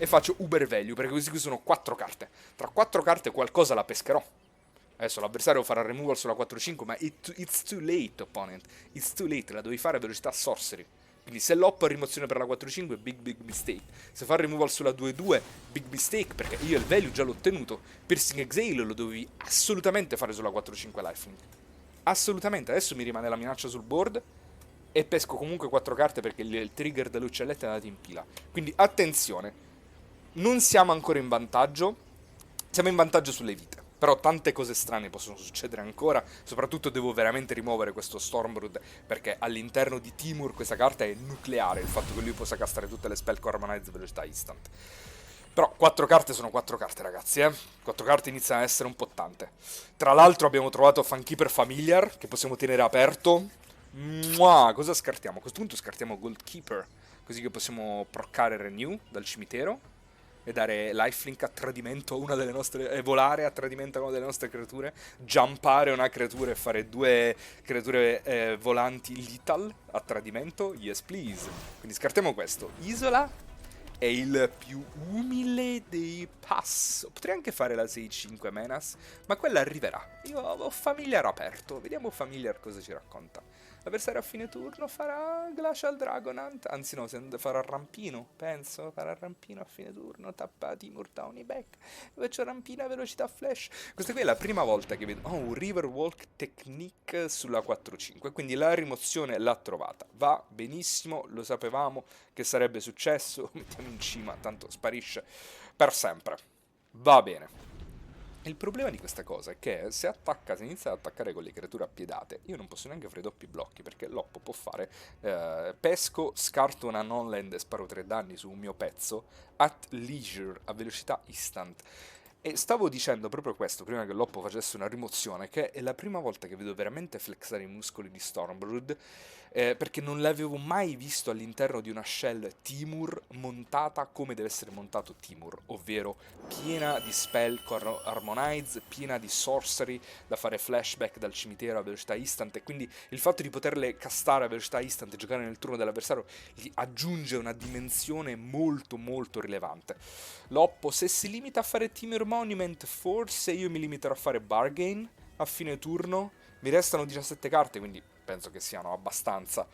e faccio Uber Value, perché questi qui sono 4 carte. Tra 4 carte qualcosa la pescherò. Adesso l'avversario farà removal sulla 4-5, ma it's too late, opponent. It's too late, la devi fare a velocità sorcery. Quindi se l'oppo ha rimozione per la 4-5, big mistake. Se fa removal sulla 2-2, big mistake, perché io il value già l'ho ottenuto. Piercing Exile lo dovevi assolutamente fare sulla 4-5 lifelink. Assolutamente, adesso mi rimane la minaccia sul board e pesco comunque 4 carte perché il trigger dell'uccelletta è andato in pila. Quindi attenzione, non siamo ancora in vantaggio, siamo in vantaggio sulle vite. Però tante cose strane possono succedere ancora. Soprattutto devo veramente rimuovere questo Stormblood, perché all'interno di Timur questa carta è nucleare, il fatto che lui possa castare tutte le spell con Harmonize velocità instant. Però 4 carte sono 4 carte, ragazzi, 4 carte iniziano a essere un po' tante. Tra l'altro abbiamo trovato Funkeeper Familiar, che possiamo tenere aperto. Cosa scartiamo? A questo punto scartiamo Goldkeeper, così che possiamo proccare Renew dal cimitero e dare lifelink a tradimento a una delle nostre, e volare a tradimento a una delle nostre creature, jumpare una creatura e fare 2 creature volanti lethal a tradimento, yes please. Quindi scartiamo questo. Isola è il più umile dei pass. Potrei anche fare la 6-5 Menace, ma quella arriverà. Io ho Familiar aperto, vediamo Familiar cosa ci racconta. L'avversario a fine turno farà Glacial Dragonant, anzi no, farà Rampino, penso, farà Rampino a fine turno, tappa Timur Downy Back, faccio Rampina velocità flash. Questa qui è la prima volta che vedo, un Riverwalk Technique sulla 4-5, quindi la rimozione l'ha trovata, va benissimo, lo sapevamo che sarebbe successo, mettiamo in cima, tanto sparisce per sempre, va bene. Il problema di questa cosa è che se inizia ad attaccare con le creature appiedate, io non posso neanche fare i doppi blocchi, perché Loppo può fare pesco, scarto una non-land e sparo 3 danni su un mio pezzo, at leisure, a velocità instant. E stavo dicendo proprio questo, prima che Loppo facesse una rimozione, che è la prima volta che vedo veramente flexare i muscoli di Stormblood, perché non l'avevo mai visto all'interno di una shell Timur montata come deve essere montato Timur, ovvero piena di spell harmonize, piena di sorcery da fare flashback dal cimitero a velocità instant, e quindi il fatto di poterle castare a velocità instant e giocare nel turno dell'avversario gli aggiunge una dimensione molto molto rilevante. Loppo, se si limita a fare Timur Monument, forse io mi limiterò a fare Bargain a fine turno. Mi restano 17 carte, quindi penso che siano abbastanza.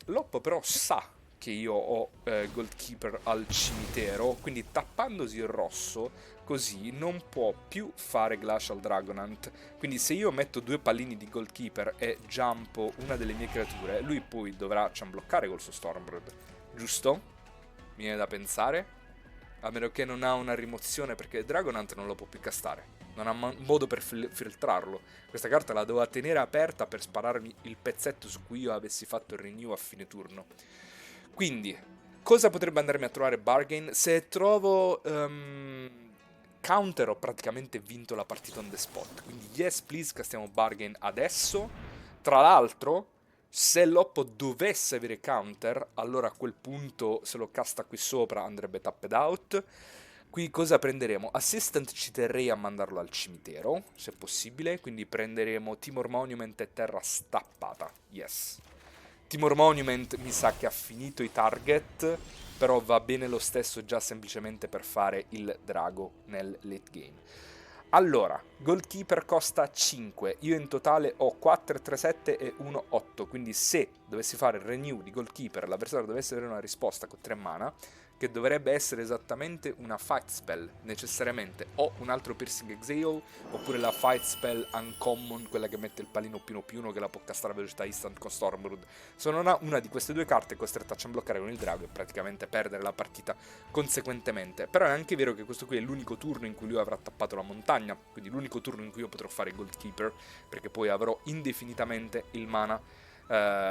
Loppo però sa che io ho Goldkeeper al cimitero, quindi tappandosi il rosso, così non può più fare Glacial Dragonant. Quindi se io metto 2 pallini di Goldkeeper e jumpo una delle mie creature, lui poi dovrà bloccare col suo Stormblood, giusto? Mi viene da pensare. A meno che non ha una rimozione, perché Dragonant non lo può più castare. Non ha modo per filtrarlo. Questa carta la doveva tenere aperta per spararmi il pezzetto su cui io avessi fatto il renew a fine turno. Quindi, cosa potrebbe andarmi a trovare Bargain? Se trovo counter, ho praticamente vinto la partita on the spot. Quindi yes please, castiamo Bargain adesso. Tra l'altro, se Loppo dovesse avere counter, allora a quel punto se lo casta qui sopra andrebbe tapped out. Qui cosa prenderemo? Assistant ci terrei a mandarlo al cimitero, se possibile, quindi prenderemo Timor Monument e terra stappata, yes. Timor Monument mi sa che ha finito i target, però va bene lo stesso già semplicemente per fare il drago nel late game. Allora, Goalkeeper costa 5, io in totale ho 4, 3, 7 e 1, 8, quindi se dovessi fare il renew di Goalkeeper, l'avversario dovesse avere una risposta con 3 mana, che dovrebbe essere esattamente una fight spell, necessariamente, o un altro Piercing Exile, oppure la fight spell uncommon, quella che mette il palino +1 che la può castare a velocità instant con Stormblood. Se non ha una di queste due carte è costretta a bloccare con il drago e praticamente perdere la partita conseguentemente. Però è anche vero che questo qui è l'unico turno in cui lui avrà tappato la montagna, quindi l'unico turno in cui io potrò fare Goldkeeper, perché poi avrò indefinitamente il mana.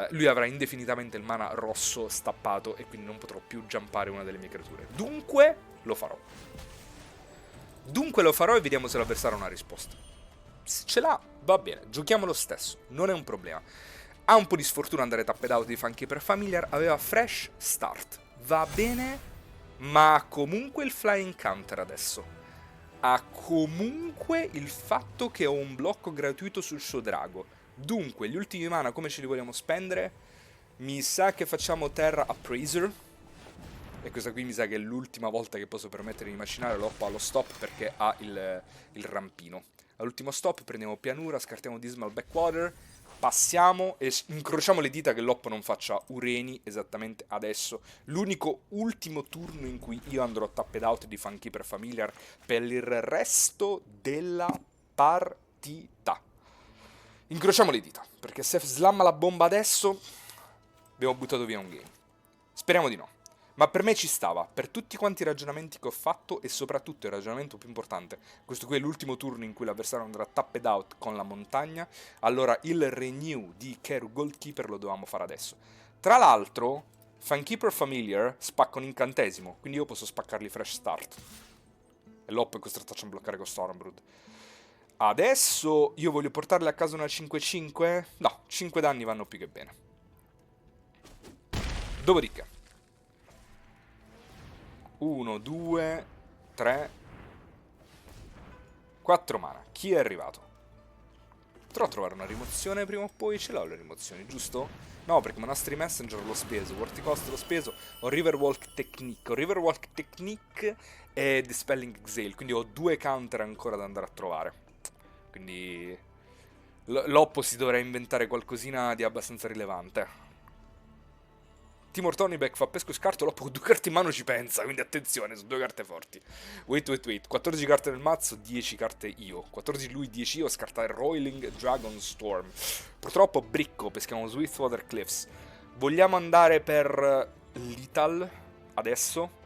Lui avrà indefinitamente il mana rosso stappato e quindi non potrò più jumpare una delle mie creature. Dunque lo farò. E vediamo se l'avversario ha una risposta. Se ce l'ha, va bene, giochiamo lo stesso, non è un problema. Ha un po' di sfortuna andare tapped out di Funkeeper Familiar, aveva fresh start, va bene, ma ha comunque il flying counter adesso. Ha comunque il fatto che ho un blocco gratuito sul suo drago. Dunque, gli ultimi mana come ce li vogliamo spendere? Mi sa che facciamo Terra Appraiser. E questa qui mi sa che è l'ultima volta che posso permettere di macinare. Loppo allo stop perché ha il rampino. All'ultimo stop prendiamo pianura, scartiamo Dismal Backwater, passiamo e incrociamo le dita che Loppo non faccia Ureni esattamente adesso. L'unico ultimo turno in cui io andrò tapped out di Funkeeper Familiar per il resto della partita. Incrociamo le dita, perché se slamma la bomba adesso abbiamo buttato via un game. Speriamo di no. Ma per me ci stava, per tutti quanti i ragionamenti che ho fatto e soprattutto il ragionamento più importante. Questo qui è l'ultimo turno in cui l'avversario andrà tapped out con la montagna, allora il renew di Keru Goldkeeper lo dovevamo fare adesso. Tra l'altro, Funkeeper Familiar spacca un incantesimo, quindi io posso spaccargli fresh start. E Loppo è costretto a bloccare con Stormblood. Adesso io voglio portarle a casa una 5-5? No, 5 danni vanno più che bene. Dopodiché 1, 2, 3, 4 mana. Chi è arrivato? Potrò trovare una rimozione prima o poi? Ce l'ho le rimozioni, giusto? No, perché Monastri Messenger l'ho speso, Vorticost l'ho speso, ho Riverwalk Technique. Ho Riverwalk Technique e Dispelling Exile, quindi ho 2 counter ancora da andare a trovare. Quindi Loppo si dovrà inventare qualcosina di abbastanza rilevante. Timor Tonyback fa pesco e scarto, Loppo con 2 carte in mano ci pensa, quindi attenzione, sono 2 carte forti. Wait. 14 carte nel mazzo, 10 carte io. 14 lui, 10 io, scartare Roiling Dragon Storm. Purtroppo bricco, peschiamo Swiftwater Cliffs. Vogliamo andare per Lethal adesso?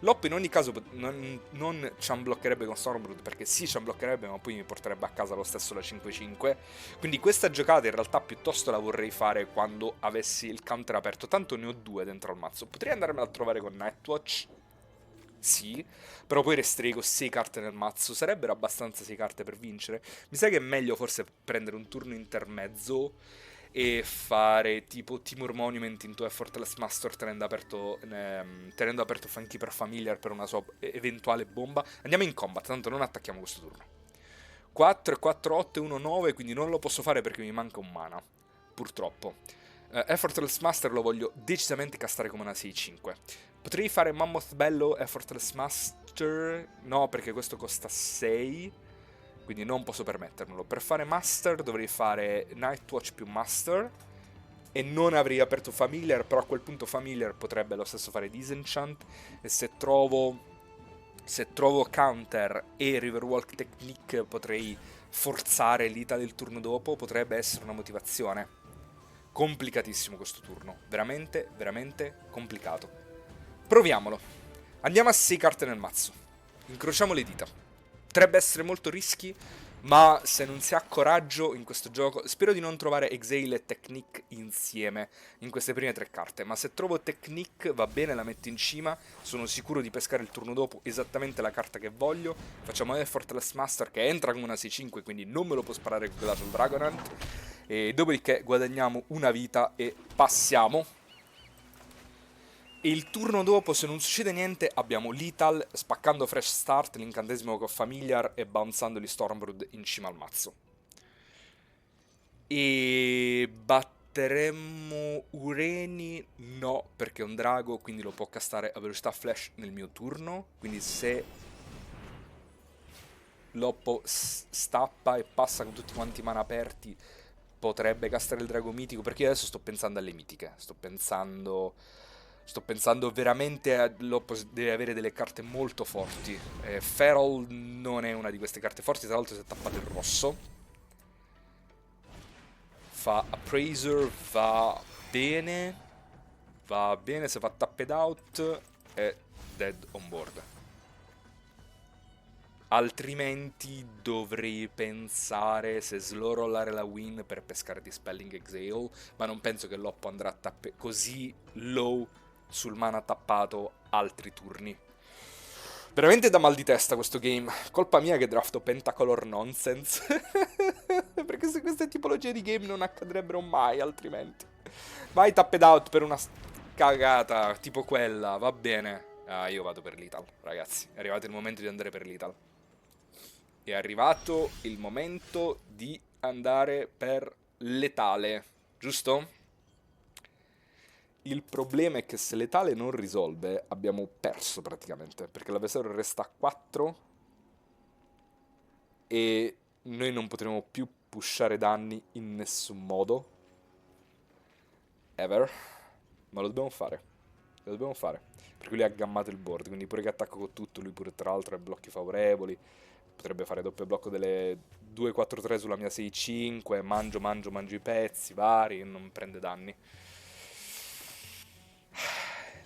Loppo in ogni caso non ci unbloccherebbe con Stormblood, perché sì ci unbloccherebbe, ma poi mi porterebbe a casa lo stesso la 5-5. Quindi questa giocata in realtà piuttosto la vorrei fare quando avessi il counter aperto. Tanto ne ho 2 dentro al mazzo. Potrei andarmela a trovare con Nightwatch. Sì, però poi resterei con 6 carte nel mazzo. Sarebbero abbastanza 6 carte per vincere. Mi sa che è meglio forse prendere un turno intermezzo e fare tipo Timur Monument into Effortless Master tenendo aperto Funkeeper Familiar per una sua eventuale bomba. Andiamo in combat, tanto non attacchiamo questo turno. 4, 4, 8 e 1, 9, quindi non lo posso fare perché mi manca un mana, purtroppo. Effortless Master lo voglio decisamente castare come una 6-5. Potrei fare Mammoth Bello Effortless Master, no perché questo costa 6, quindi non posso permettermelo. Per fare Master dovrei fare Nightwatch più Master e non avrei aperto Familiar, però a quel punto Familiar potrebbe lo stesso fare Disenchant, e se trovo Counter e Riverwalk Technique potrei forzare l'Ita del turno dopo, potrebbe essere una motivazione. Complicatissimo questo turno, veramente, veramente complicato. Proviamolo. Andiamo a 6 carte nel mazzo. Incrociamo le dita. Potrebbe essere molto rischi, ma se non si ha coraggio in questo gioco... Spero di non trovare Exile e Technique insieme in queste prime 3 carte, ma se trovo Technique va bene, la metto in cima, sono sicuro di pescare il turno dopo esattamente la carta che voglio. Facciamo Effortless Master che entra come una 6-5, quindi non me lo può sparare con Glacial Dragonant, e dopodiché guadagniamo una vita e passiamo. E il turno dopo, se non succede niente, abbiamo Lethal spaccando Fresh Start, l'incantesimo con Familiar e bounzandoli Stormblood in cima al mazzo. E batteremmo Ureni? No, perché è un drago, quindi lo può castare a velocità flash nel mio turno. Quindi se Loppo stappa e passa con tutti quanti i mana aperti, potrebbe castare il drago mitico, perché io adesso sto pensando alle mitiche. Sto pensando veramente a Loppo deve avere delle carte molto forti. Feral non è una di queste carte forti, tra l'altro si è tappato il rosso. Fa Appraiser, va bene, se fa Tapped Out è dead on board. Altrimenti dovrei pensare se slow rollare la win per pescare Dispelling Exhale, ma non penso che Loppo andrà a così low sul mana tappato altri turni. Veramente da mal di testa questo game. Colpa mia che drafto Pentacolor Nonsense. Perché se queste tipologie di game non accadrebbero mai altrimenti. Vai tapped out per una cagata tipo quella, va bene. Ah, io vado per Lethal, ragazzi. È arrivato il momento di andare per Lethal. È arrivato il momento di andare per letale, giusto? Il problema è che se letale non risolve, abbiamo perso praticamente, perché l'avversario resta a 4 e noi non potremo più pushare danni in nessun modo. Ever. Ma lo dobbiamo fare. Lo dobbiamo fare. Perché lui ha gammato il board, quindi pure che attacco con tutto, lui pure tra l'altro ha blocchi favorevoli. Potrebbe fare doppio blocco delle 2-4-3 sulla mia 6-5, mangio i pezzi vari e non prende danni.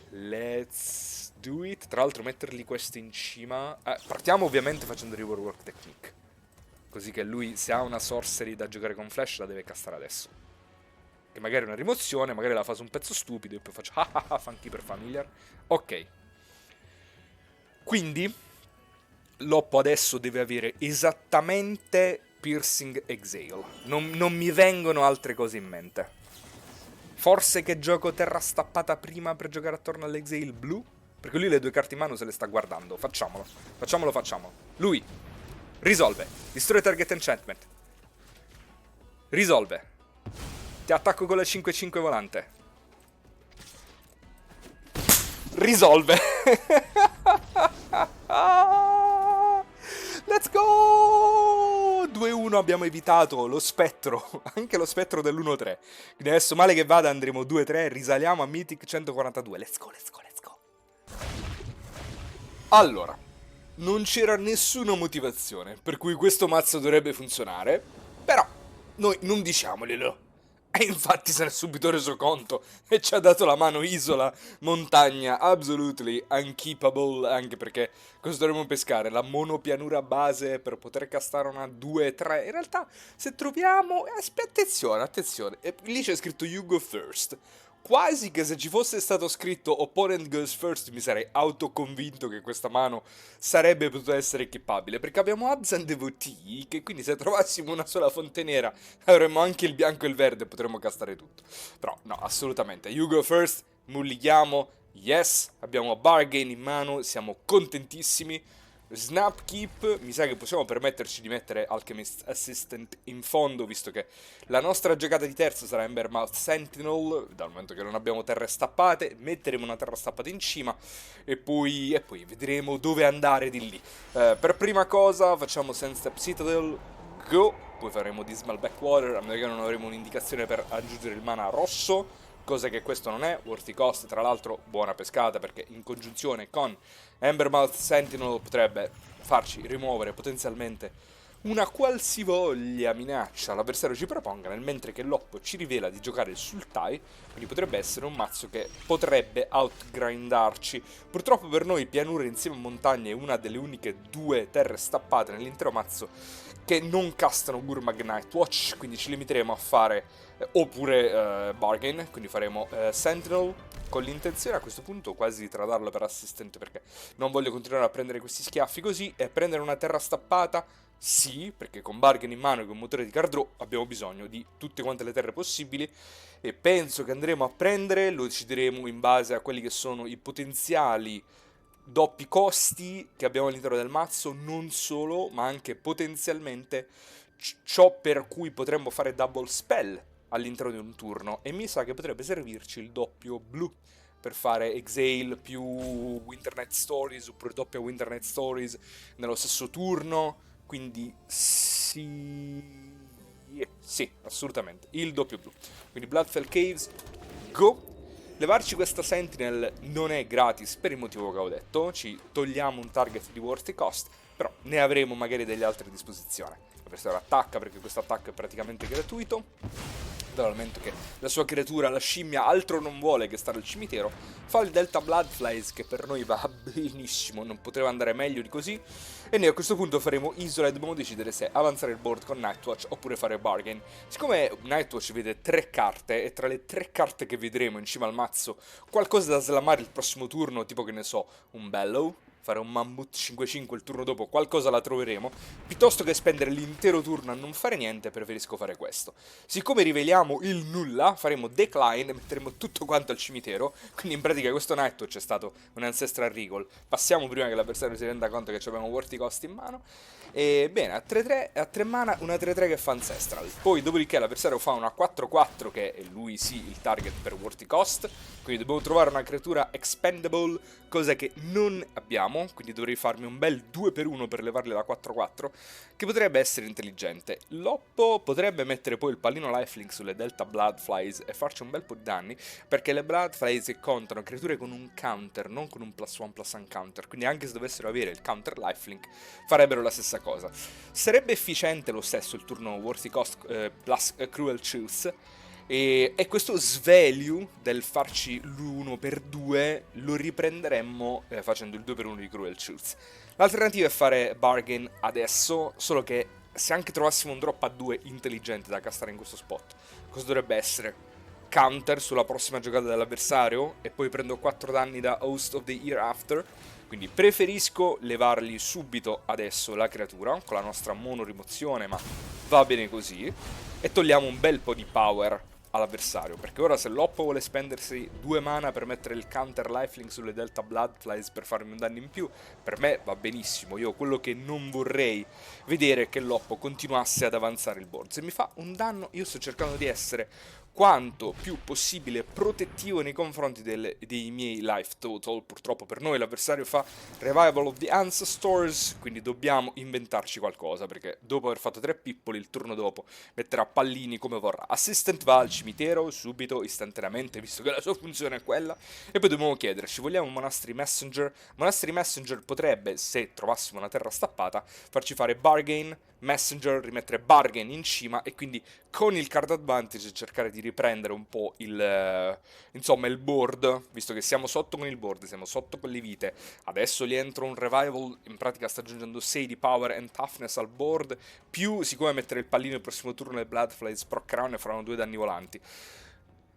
Let's do it. Tra l'altro metterli questi in cima. Partiamo ovviamente facendo Riverwalk Technique, così che lui, se ha una sorcery da giocare con flash, la deve castare adesso. Che magari è una rimozione, magari la fa su un pezzo stupido e poi faccio Funkeeper Familiar. Ok. Quindi Loppo adesso deve avere esattamente Piercing Exhale. Non mi vengono altre cose in mente. Forse che gioco terra stappata prima per giocare attorno all'Exhale blu? Perché lui le 2 carte in mano se le sta guardando. Facciamolo. Lui risolve. Destroy target enchantment. Risolve. Ti attacco con la 5-5 volante. Risolve. Let's go! 2-1 1 abbiamo evitato lo spettro, anche lo spettro dell'1-3. Quindi adesso male che vada andremo 2-3, risaliamo a Mythic 142. Let's go, let's go, let's go. Allora, non c'era nessuna motivazione per cui questo mazzo dovrebbe funzionare, però noi non diciamoglielo. E infatti se ne è subito reso conto e ci ha dato la mano isola, montagna, absolutely unkeepable, anche perché cosa dovremmo pescare? La monopianura base per poter castare una 2-3. In realtà se troviamo... attenzione, attenzione, lì c'è scritto You Go First. Quasi che se ci fosse stato scritto Opponent Goes First mi sarei autoconvinto che questa mano sarebbe potuta essere equipabile, perché abbiamo Abzan Devotee, che quindi se trovassimo una sola fonte nera avremmo anche il bianco e il verde e potremmo castare tutto. Però no, assolutamente, You Go First, mullighiamo, yes, abbiamo Bargain in mano, siamo contentissimi. Snapkeep, mi sa che possiamo permetterci di mettere Alchemist Assistant in fondo, visto che la nostra giocata di terzo sarà Embermouth Sentinel, dal momento che non abbiamo terre stappate, metteremo una terra stappata in cima e poi vedremo dove andare di lì. Per prima cosa facciamo Sandstep Citadel, go, poi faremo Dismal Backwater, a meno che non avremo un'indicazione per aggiungere il mana rosso, cosa che questo non è. Worthy Cost, tra l'altro, buona pescata, perché in congiunzione con Embermouth Sentinel potrebbe farci rimuovere potenzialmente una qualsivoglia minaccia l'avversario ci proponga, nel mentre che Loppo ci rivela di giocare il Sultai, quindi potrebbe essere un mazzo che potrebbe outgrindarci. Purtroppo per noi pianure insieme a montagne è una delle uniche 2 terre stappate nell'intero mazzo che non castano Gurmag Nightwatch, quindi ci limiteremo a fare oppure Bargain, quindi faremo Sentinel, con l'intenzione a questo punto quasi di tradarlo per assistente, perché non voglio continuare a prendere questi schiaffi così, e prendere una terra stappata, sì, perché con Bargain in mano e con motore di card draw abbiamo bisogno di tutte quante le terre possibili, e penso che andremo a prendere, lo decideremo in base a quelli che sono i potenziali doppi costi che abbiamo all'interno del mazzo, non solo, ma anche potenzialmente ciò per cui potremmo fare double spell all'interno di un turno, e mi sa che potrebbe servirci il doppio blu per fare Exhale più Winter Night Stories, oppure doppia Winter Night Stories nello stesso turno, quindi sì, assolutamente, il doppio blu. Quindi Bloodfell Caves, go! Levarci questa Sentinel non è gratis per il motivo che ho detto, ci togliamo un target di Worthy Cost, però ne avremo magari degli altri a disposizione. L'avversario attacca perché questo attacco è praticamente gratuito, dal momento che la sua creatura, la scimmia, altro non vuole che stare al cimitero, fa il Delta Bloodflies che per noi va benissimo, non poteva andare meglio di così, e noi a questo punto faremo isola e dobbiamo decidere se avanzare il board con Nightwatch oppure fare Bargain. Siccome Nightwatch vede 3 carte, e tra le 3 carte che vedremo in cima al mazzo, qualcosa da slamare il prossimo turno, tipo che ne so, un Bellow, fare un Mammut 5-5 il turno dopo, qualcosa la troveremo, piuttosto che spendere l'intero turno a non fare niente, preferisco fare questo. Siccome riveliamo il nulla, faremo Decline e metteremo tutto quanto al cimitero, quindi in pratica questo Nightwatch è stato un Ancestral Recall. Passiamo prima che l'avversario si renda conto che abbiamo Worthy Cost in mano, e bene, a 3-3, a 3 mana, una 3-3 che fa Ancestral. Poi dopodiché l'avversario fa una 4-4 che è lui sì il target per Worthy Cost, quindi dobbiamo trovare una creatura expendable, cosa che non abbiamo, quindi dovrei farmi un bel 2x1 per levarle la 4-4, che potrebbe essere intelligente. Loppo potrebbe mettere poi il pallino lifelink sulle Delta Bloodflies e farci un bel po' di danni, perché le Bloodflies contano creature con un counter, non con un +1/+1 counter, quindi anche se dovessero avere il counter lifelink farebbero la stessa cosa. Sarebbe efficiente lo stesso il turno Worthy Cost plus Cruel Choose, e questo svalue del farci l'1x2 lo riprenderemmo facendo il 2x1 di Cruel Choose. L'alternativa è fare Bargain adesso, solo che se anche trovassimo un drop a 2 intelligente da castare in questo spot, cosa dovrebbe essere? Counter sulla prossima giocata dell'avversario, e poi prendo 4 danni da Host of the Hereafter, quindi preferisco levargli subito adesso la creatura, con la nostra mono rimozione, ma va bene così, e togliamo un bel po' di power all'avversario, perché ora se Loppo vuole spendersi 2 mana per mettere il counter lifelink sulle Delta Bloodflies per farmi un danno in più, per me va benissimo. Io quello che non vorrei vedere è che Loppo continuasse ad avanzare il board. Se mi fa un danno, io sto cercando di essere quanto più possibile protettivo nei confronti dei miei life total. Purtroppo per noi l'avversario fa Revival of the Ancestors, quindi dobbiamo inventarci qualcosa, perché dopo aver fatto 3 pippoli il turno dopo metterà pallini come vorrà. Assistant va al cimitero subito, istantaneamente, visto che la sua funzione è quella, e poi dobbiamo chiederci, vogliamo un Monastery Messenger? Monastery Messenger potrebbe, se trovassimo una terra stappata, farci fare Bargain, Messenger, rimettere Bargain in cima e quindi con il card advantage cercare di riprendere un po' insomma il board, visto che siamo sotto con il board, siamo sotto con le vite. Adesso gli entra un revival, in pratica sta aggiungendo 6 di power and toughness al board, più siccome mettere il pallino il prossimo turno le Bloodflies proccheranno e faranno 2 danni volanti.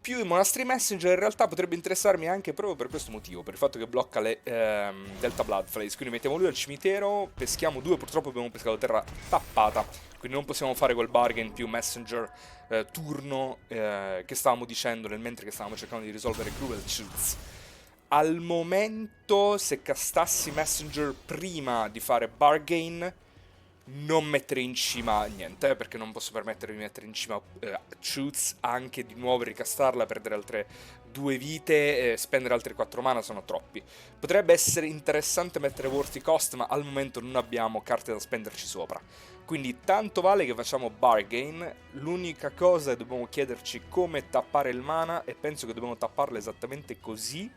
Più i Monastery Messenger in realtà potrebbe interessarmi anche proprio per questo motivo, per il fatto che blocca le Delta Bloodflies. Quindi mettiamo lui al cimitero, peschiamo 2, purtroppo abbiamo pescato terra tappata, quindi non possiamo fare quel bargain più Messenger turno che stavamo dicendo nel mentre che stavamo cercando di risolvere Cruel Truths. Al momento, se castassi Messenger prima di fare bargain, non mettere in cima niente, perché non posso permettermi di mettere in cima Truths, anche di nuovo ricastarla, perdere altre 2 vite, spendere altri 4 mana, sono troppi. Potrebbe essere interessante mettere Worthy Cost, ma al momento non abbiamo carte da spenderci sopra. Quindi tanto vale che facciamo bargain, l'unica cosa è che dobbiamo chiederci come tappare il mana, e penso che dobbiamo tapparlo esattamente così.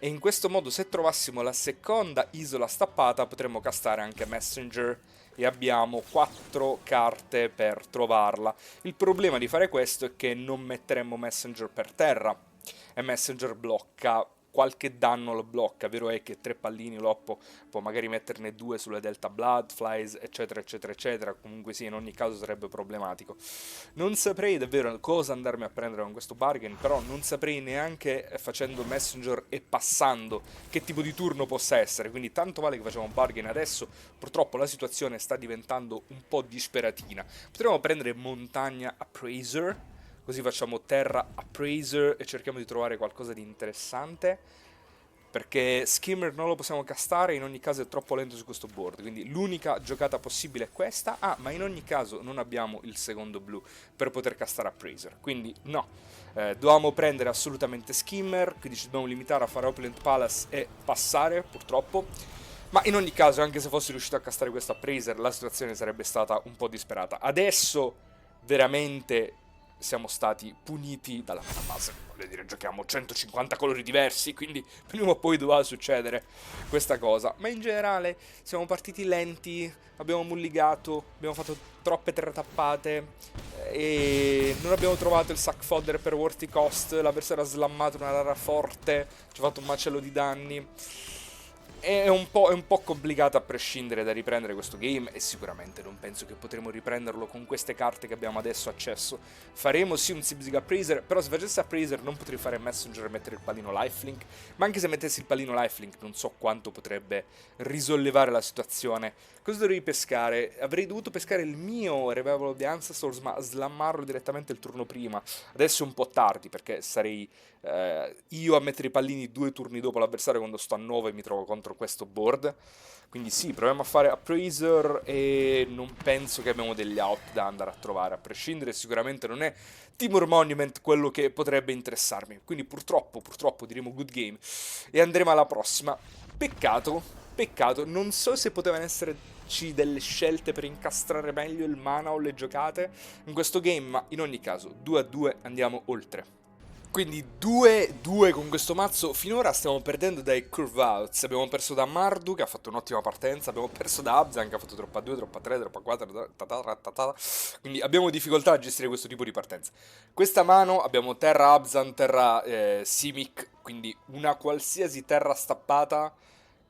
E in questo modo, se trovassimo la seconda isola stappata, potremmo castare anche Messenger e abbiamo 4 carte per trovarla. Il problema di fare questo è che non metteremmo Messenger per terra e Messenger blocca, qualche danno lo blocca, vero è che 3 pallini Loppo può magari metterne 2 sulle Delta Bloodflies, eccetera eccetera eccetera, comunque sì, in ogni caso sarebbe problematico. Non saprei davvero cosa andarmi a prendere con questo bargain, però non saprei neanche facendo Messenger e passando che tipo di turno possa essere, quindi tanto vale che facciamo bargain adesso. Purtroppo la situazione sta diventando un po' disperatina. Potremmo prendere Montagna Appraiser, così facciamo Terra Appraiser e cerchiamo di trovare qualcosa di interessante, perché Skimmer non lo possiamo castare, in ogni caso è troppo lento su questo board, quindi l'unica giocata possibile è questa. Ah, ma in ogni caso non abbiamo il secondo blu per poter castare Appraiser, quindi no. Dovevamo prendere assolutamente Skimmer, quindi ci dobbiamo limitare a fare Opulent Palace e passare, purtroppo. Ma in ogni caso, anche se fossi riuscito a castare questo Appraiser, la situazione sarebbe stata un po' disperata. Adesso, veramente, siamo stati puniti dalla base. Voglio dire, giochiamo 150 colori diversi, quindi prima o poi doveva succedere questa cosa. Ma in generale siamo partiti lenti, abbiamo mulligato, abbiamo fatto troppe terre tappate e non abbiamo trovato il sack fodder per Worthy Cost. L'avversario ha slammato una rara forte, ci ha fatto un macello di danni. È un po' complicato a prescindere da riprendere questo game, e sicuramente non penso che potremo riprenderlo con queste carte che abbiamo adesso accesso. Faremo sì un Sibzig Appraiser, però se facessi Appraiser non potrei fare Messenger e mettere il pallino Lifelink, ma anche se mettessi il pallino Lifelink non so quanto potrebbe risollevare la situazione. Cosa dovrei pescare? Avrei dovuto pescare il mio Revival of the Ancestors, ma slammarlo direttamente il turno prima. Adesso è un po' tardi, perché sarei io a mettere i pallini 2 turni dopo l'avversario quando sto a 9 e mi trovo contro questo board. Quindi sì, proviamo a fare Appraiser e non penso che abbiamo degli out da andare a trovare. A prescindere, sicuramente non è Timur Monument quello che potrebbe interessarmi. Quindi purtroppo diremo good game e andremo alla prossima. Peccato, peccato. Non so se potevano esserci delle scelte per incastrare meglio il mana o le giocate in questo game, ma in ogni caso 2-2 andiamo oltre. Quindi 2-2 con questo mazzo. Finora stiamo perdendo dai Curve Outs. Abbiamo perso da Mardu, che ha fatto un'ottima partenza. Abbiamo perso da Abzan, che ha fatto troppa 2, troppa 3, troppa 4. Quindi abbiamo difficoltà a gestire questo tipo di partenza. Questa mano abbiamo terra Abzan, terra Simic, quindi una qualsiasi terra stappata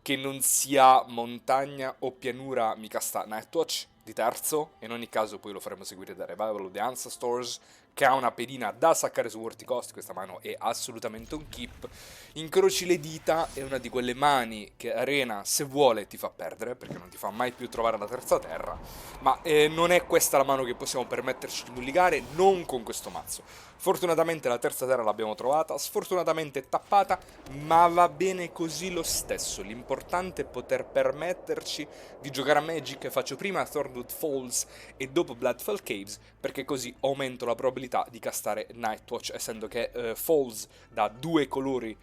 che non sia montagna o pianura mi casta Nightwatch di terzo. In ogni caso poi lo faremo seguire da Revival of the Ancestors, che ha una pedina da saccare su Worthy Cost. Questa mano è assolutamente un keep. Incroci le dita, è una di quelle mani che Arena, se vuole, ti fa perdere, perché non ti fa mai più trovare la terza terra, ma non è questa la mano che possiamo permetterci di mulligare, non con questo mazzo. Fortunatamente la terza terra l'abbiamo trovata, sfortunatamente tappata, ma va bene così lo stesso. L'importante è poter permetterci di giocare a Magic. Faccio prima Thornwood Falls e dopo Bloodfall Caves, perché così aumento la probabilità possibilità di castare Nightwatch, essendo che Falls dà 2 colori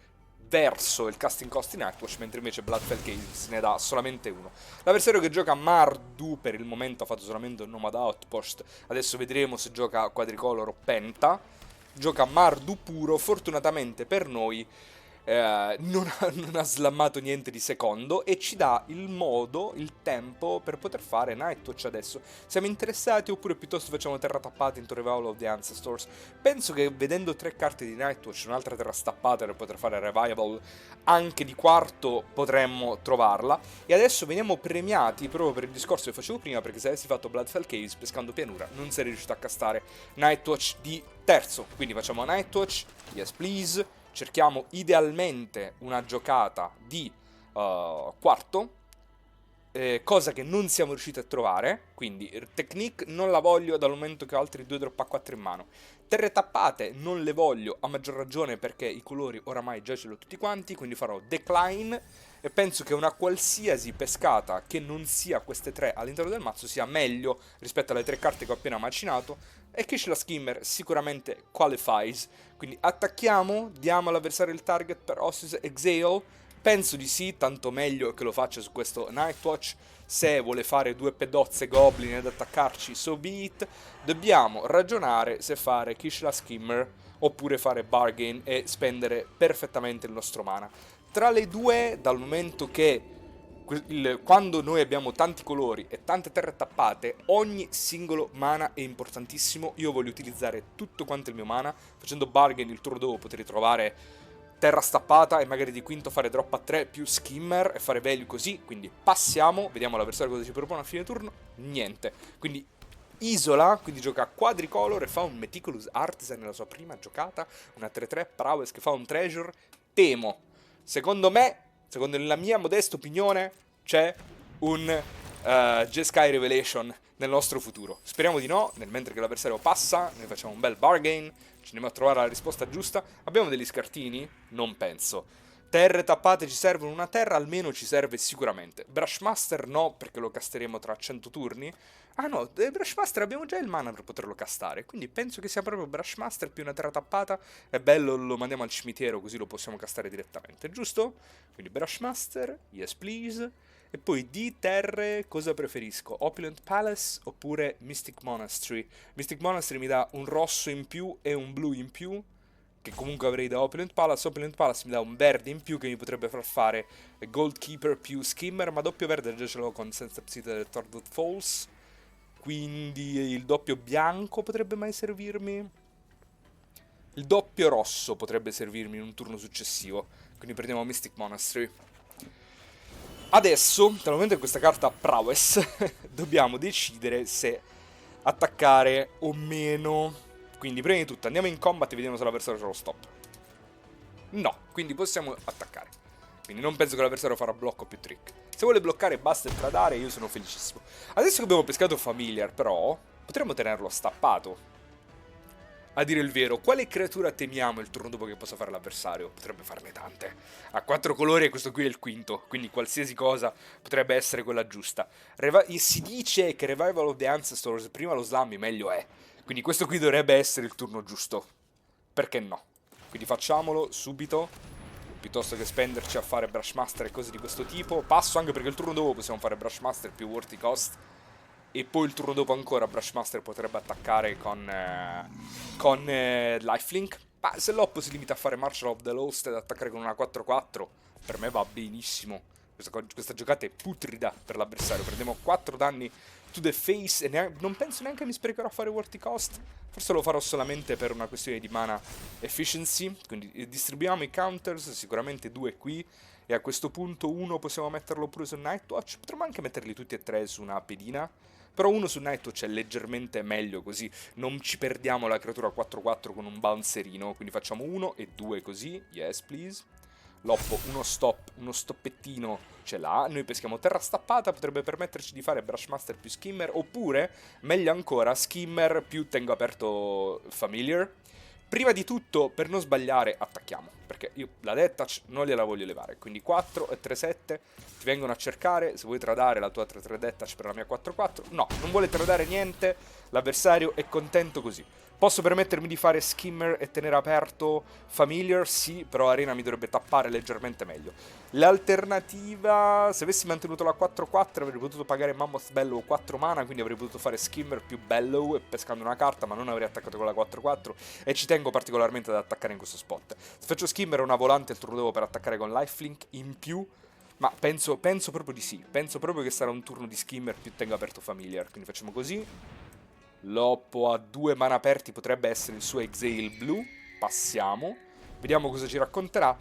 verso il casting cost di Nightwatch, mentre invece Bloodfell Case ne dà solamente uno. L'avversario che gioca Mardu per il momento ha fatto solamente un Nomad Outpost, adesso vedremo se gioca Quadricolor o Penta. Gioca Mardu puro, fortunatamente per noi non ha slammato niente di secondo e ci dà il modo, il tempo per poter fare Nightwatch adesso. Siamo interessati oppure piuttosto facciamo terra tappata into Revival of the Ancestors? Penso che vedendo 3 carte di Nightwatch, un'altra terra stappata per poter fare Revival anche di quarto potremmo trovarla. E adesso veniamo premiati proprio per il discorso che facevo prima, perché se avessi fatto Bloodfell Caves pescando pianura non sarei riuscito a castare Nightwatch di terzo. Quindi facciamo Nightwatch, yes please. Cerchiamo idealmente una giocata di quarto, cosa che non siamo riusciti a trovare, quindi Technique non la voglio dal momento che ho altri 2 drop a 4 in mano. Terre tappate non le voglio, a maggior ragione perché i colori oramai già ce l'ho tutti quanti, quindi farò Decline e penso che una qualsiasi pescata che non sia queste 3 all'interno del mazzo sia meglio rispetto alle 3 carte che ho appena macinato, e Kishla Skimmer sicuramente qualifies. Quindi attacchiamo, diamo all'avversario il target per Ossis Exhale. Penso di sì, tanto meglio che lo faccia su questo Nightwatch. Se vuole fare 2 pedozze goblin ed attaccarci, so be it. Dobbiamo ragionare se fare Kishla Skimmer oppure fare Bargain e spendere perfettamente il nostro mana. Tra le due, dal momento che quando noi abbiamo tanti colori e tante terre tappate, ogni singolo mana è importantissimo. Io voglio utilizzare tutto quanto il mio mana. Facendo Bargain il turno dopo potrei trovare terra stappata e magari di quinto fare drop a 3 più Skimmer e fare value così. Quindi passiamo, vediamo l'avversario cosa ci propone a fine turno. Niente. Quindi isola, quindi gioca Quadricolor e fa un Meticulous Artisan nella sua prima giocata. Una 3-3 Prowess che fa un Treasure. Temo, secondo me, secondo la mia modesta opinione, c'è un Jeskai Revelation nel nostro futuro. Speriamo di no, nel mentre che l'avversario passa, noi facciamo un bel bargain, ci andiamo a trovare la risposta giusta. Abbiamo degli scartini? Non penso. Terre tappate ci servono, una terra almeno ci serve sicuramente. Brushmaster no, perché lo casteremo tra 100 turni. Ah no, Brushmaster abbiamo già il mana per poterlo castare, quindi penso che sia proprio Brushmaster più una terra tappata. È bello, lo mandiamo al cimitero così lo possiamo castare direttamente, giusto? Quindi Brushmaster, yes please. E poi di terre cosa preferisco? Opulent Palace oppure Mystic Monastery? Mystic Monastery mi dà un rosso in più e un blu in più, che comunque avrei da Opulent Palace. Opulent Palace mi dà un verde in più che mi potrebbe far fare Gold Keeper più Skimmer, ma doppio verde già ce l'ho con Sense Psite del Thornwood Falls. Quindi il doppio bianco potrebbe mai servirmi? Il doppio rosso potrebbe servirmi in un turno successivo. Quindi prendiamo Mystic Monastery. Adesso, dal momento che questa carta ha Prowess, dobbiamo decidere se attaccare o meno. Quindi prima di tutto andiamo in combat e vediamo se l'avversario ce lo stop. No, quindi possiamo attaccare. Quindi non penso che l'avversario farà blocco più trick. Se vuole bloccare basta e tradare, io sono felicissimo. Adesso che abbiamo pescato Familiar, però, potremmo tenerlo stappato. A dire il vero, quale creatura temiamo il turno dopo che possa fare l'avversario? Potrebbe farne tante. Ha 4 colori e questo qui è il quinto, quindi qualsiasi cosa potrebbe essere quella giusta. Si dice che Revival of the Ancestors prima lo slammi meglio è. Quindi questo qui dovrebbe essere il turno giusto. Perché no? Quindi facciamolo subito, piuttosto che spenderci a fare Brushmaster e cose di questo tipo. Passo anche perché il turno dopo possiamo fare Brushmaster più Worthy Cost. E poi il turno dopo ancora Brushmaster potrebbe attaccare con Lifelink. Ma se l'oppo si limita a fare Marshal of the Lost ed attaccare con una 4-4, per me va benissimo. Questa giocata è putrida per l'avversario. Prendiamo 4 danni to the face e non penso neanche mi sprecherò a fare Worthy Cost. Forse lo farò solamente per una questione di mana efficiency. Quindi distribuiamo i counters, sicuramente 2 qui. E a questo punto uno possiamo metterlo pure su Nightwatch. Potremmo anche metterli tutti e 3 su una pedina. Però uno su Nightwatch è leggermente meglio, così non ci perdiamo la creatura 4-4 con un bouncerino. Quindi facciamo 1 e 2 così, yes please. Loppo uno stoppettino ce l'ha. Noi peschiamo terra stappata, potrebbe permetterci di fare Brushmaster più Skimmer. Oppure, meglio ancora, Skimmer più tengo aperto Familiar. Prima di tutto, per non sbagliare, attacchiamo. Perché io la Death Touch non gliela voglio levare. Quindi 4 e 3-7 ti vengono a cercare. Se vuoi tradare la tua 3-3 Death Touch per la mia 4-4. No, non vuole tradare niente. L'avversario è contento così. Posso permettermi di fare Skimmer e tenere aperto Familiar? Sì, però Arena mi dovrebbe tappare leggermente meglio. L'alternativa, se avessi mantenuto la 4-4 avrei potuto pagare Mammoth Bellow 4 mana, quindi avrei potuto fare Skimmer più Bellow e pescando una carta, ma non avrei attaccato con la 4-4 e ci tengo particolarmente ad attaccare in questo spot. Se faccio Skimmer una volante il turno dopo per attaccare con Lifelink in più, ma penso proprio di sì, penso proprio che sarà un turno di Skimmer più tengo aperto Familiar, quindi facciamo così. Loppo a 2 mana aperti potrebbe essere il suo Exile blu. Passiamo. Vediamo cosa ci racconterà.